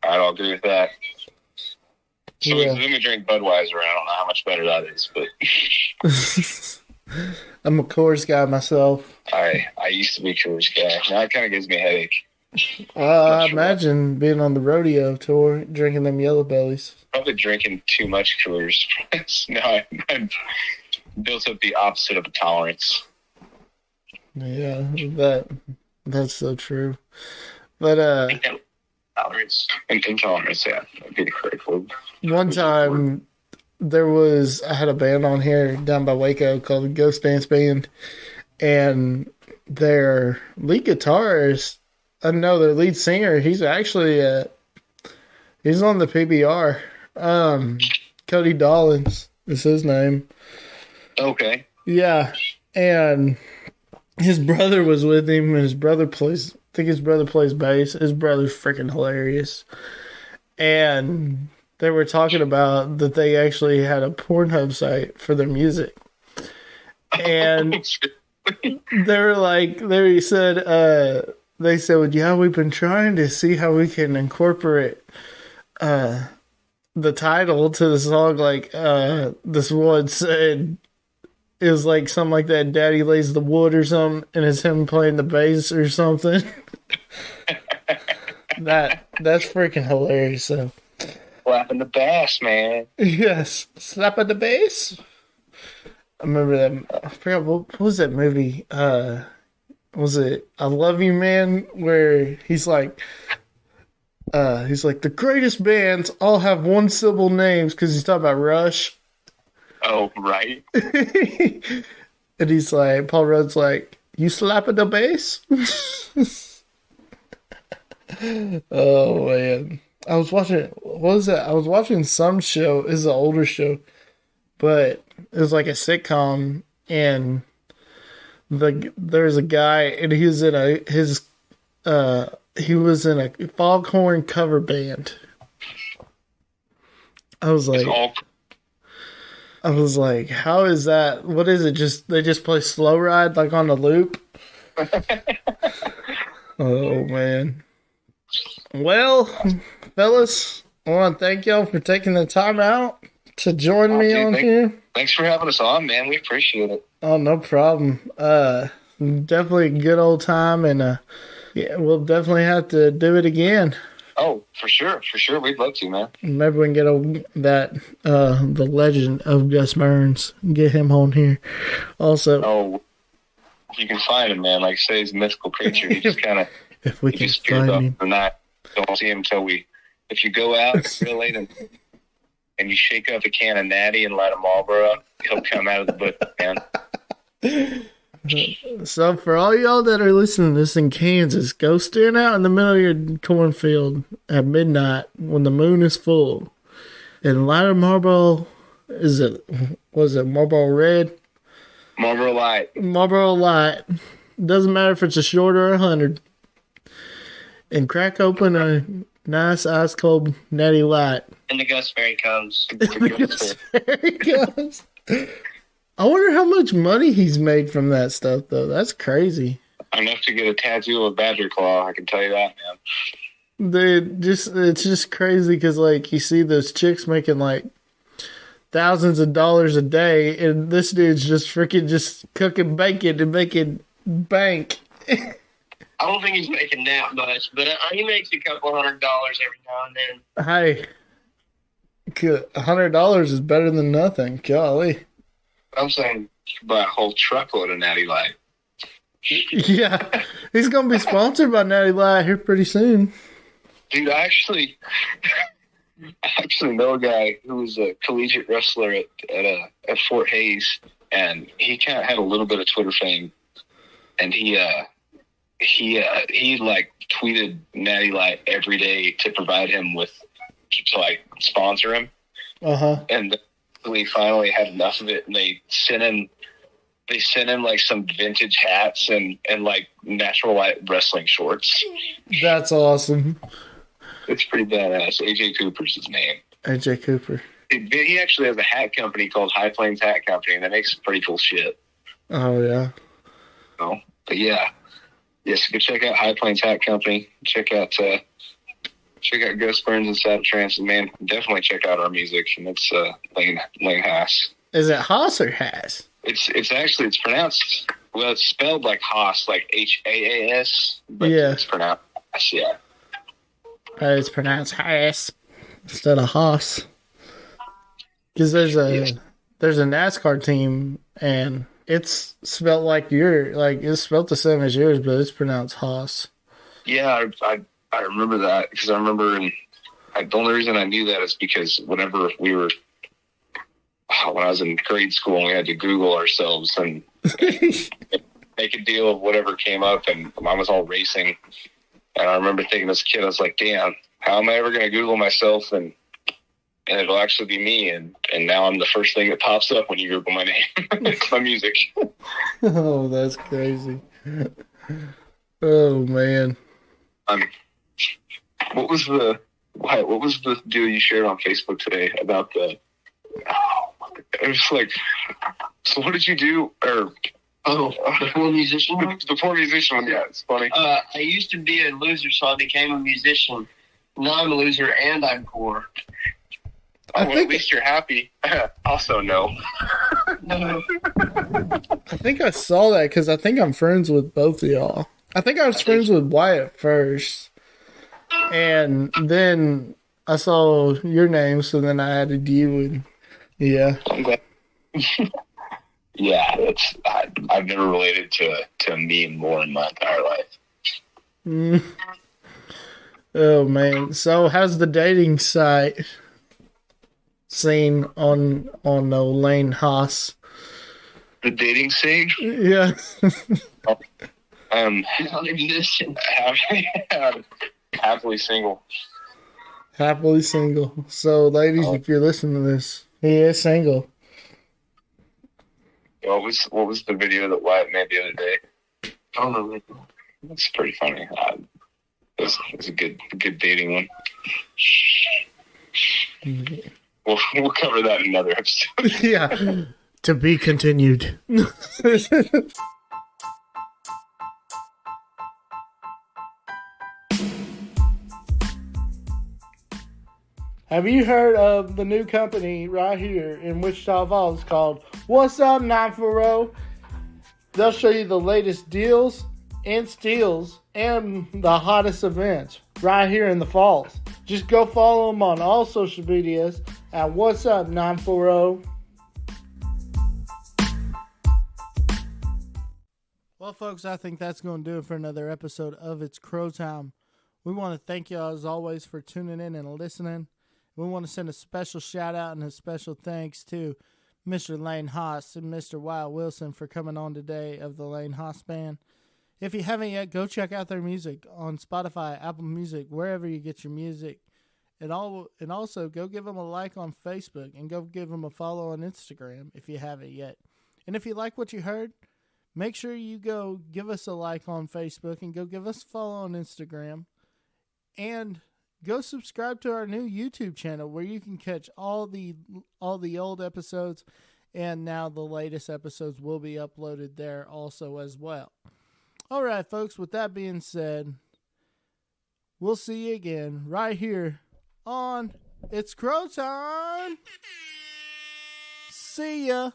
all right, I'll agree with that. So then we drink Budweiser, and I don't know how much better that is, but... I'm a Coors guy myself. I used to be a Coors guy. Now it kind of gives me a headache. I imagine being on the rodeo tour, drinking them Yellow Bellies. Probably drinking too much Coors. Now I'm built up the opposite of a tolerance. Yeah, that's so true. But tolerance and intolerance, yeah, that'd be the correct word. One time I had a band on here down by Waco called the Ghost Dance Band, and their lead guitarist, their lead singer, he's actually he's on the PBR. Cody Dollins is his name. Okay. Yeah, and his brother was with him, and his brother plays bass. His brother's freaking hilarious. And they were talking about that they actually had a Pornhub site for their music. And they said, well, yeah, we've been trying to see how we can incorporate the title to the song. Like, this one said, it was like something like that, Daddy Lays the Wood or something, and it's him playing the bass or something. That's freaking hilarious. So, slapping the bass, man. Yes, slapping the bass. I remember that. I forgot what was that movie. Was it I Love You, Man? Where he's like the greatest bands all have one syllable names because he's talking about Rush. Oh, right. And he's like, Paul Rudd's like, you slapping the bass? Oh, man. I was watching, what was that? I was watching some show. This is an older show, but it was like a sitcom, and there's a guy, and he was in a foghorn cover band. I was like, how is that? What is it? They just play Slow Ride like on a loop? Oh, man. Well, fellas, I want to thank y'all for taking the time out to join me on here. Thanks for having us on, man. We appreciate it. Oh, no problem. Definitely a good old time, and yeah, we'll definitely have to do it again. Oh, for sure. We'd love to, man. Maybe we can get the Legend of Gus Burns, get him on here also. Oh, if you can find him, man. Like I say, he's a mythical creature. He just kind of... If we can find him. Don't see him until if you go out real late and you shake up a can of Natty and light a Marlboro, he'll come out of the bush, man. So for all y'all that are listening to this in Kansas, go stand out in the middle of your cornfield at midnight when the moon is full and light a Marlboro. Was it Marlboro Red? Marlboro Light. Marlboro Light. Doesn't matter if it's a short or 100. And crack open a nice ice cold Natty Light. And the Gus Berry comes. I wonder how much money he's made from that stuff, though. That's crazy. Enough to get a tattoo of a badger claw, I can tell you that, man. Dude, it's just crazy because, like, you see those chicks making, like, thousands of dollars a day, and this dude's just freaking just cooking bacon and making bank. I don't think he's making that much, but he makes a couple $100 every now and then. Hey, $100 is better than nothing. Golly. I'm saying buy a whole truckload of Natty Light. Yeah, he's gonna be sponsored by Natty Light here pretty soon. Dude, I actually know a guy who was a collegiate wrestler at Fort Hays, and he kind of had a little bit of Twitter fame, and he like tweeted Natty Light every day to provide him with, to like sponsor him. And we finally had enough of it, and they sent him like some vintage hats and like natural light wrestling shorts. That's awesome. It's pretty badass. AJ Cooper's his name. AJ Cooper. He actually has a hat company called High Plains Hat Company, and that makes pretty cool shit. Oh yeah. Oh, but yeah. Yes, go check out High Plains Hat Company. Check out Gus Burns and Saddle Trance, and man, definitely check out our music. And it's Lane Haas. Is it Haas or Haas? It's pronounced, well, it's spelled like Haas, like Haas, but it's pronounced Haas, yeah. It's pronounced Haas instead of Haas. Because there's a NASCAR team, and it's spelled it's spelled the same as yours, but it's pronounced Haas. Yeah, I remember that, because I remember, the only reason I knew that is because whenever when I was in grade school, and we had to Google ourselves and make a deal of whatever came up, and mine was all racing. And I remember thinking as a kid, I was like, damn, how am I ever going to Google myself and it'll actually be me? And now I'm the first thing that pops up when you Google my name. It's my music. Oh, that's crazy. Oh, man. What was the deal you shared on Facebook today about it was like, so what did you do? The poor musician one? The poor musician one, yeah, it's funny. I used to be a loser, so I became a musician. Now I'm a loser and I'm poor. At least you're happy. Also, no. No. I think I saw that because I think I'm friends with both of y'all. I think I was friends with Wyatt first, and then I saw your name, so then I added you, and yeah. I'm glad. Yeah, I've never related to a meme more in my entire life. Oh man! So how's the dating site scene on Lane Haas? The dating scene? Yeah. Non-existent. Happily single. Happily single. So, ladies, if you're listening to this, he is single. What was the video that Wyatt made the other day? I don't know. It's pretty funny. It's a good dating one. We'll cover that in another episode. Yeah. To be continued. Have you heard of the new company right here in Wichita Falls called What's Up 940? They'll show you the latest deals and steals and the hottest events right here in the falls. Just go follow them on all social medias at What's Up 940. Well, folks, I think that's going to do it for another episode of It's Crow Time. We want to thank you all, as always, for tuning in and listening. We want to send a special shout out and a special thanks to Mr. Lane Haas and Mr. Wyatt Wilson for coming on today of the Lane Haas Band. If you haven't yet, go check out their music on Spotify, Apple Music, wherever you get your music. And also go give them a like on Facebook and go give them a follow on Instagram if you haven't yet. And if you like what you heard, make sure you go give us a like on Facebook and go give us a follow on Instagram. And go subscribe to our new YouTube channel where you can catch all the old episodes, and now the latest episodes will be uploaded there also as well. All right, folks, with that being said, we'll see you again right here on It's Crow Time. See ya.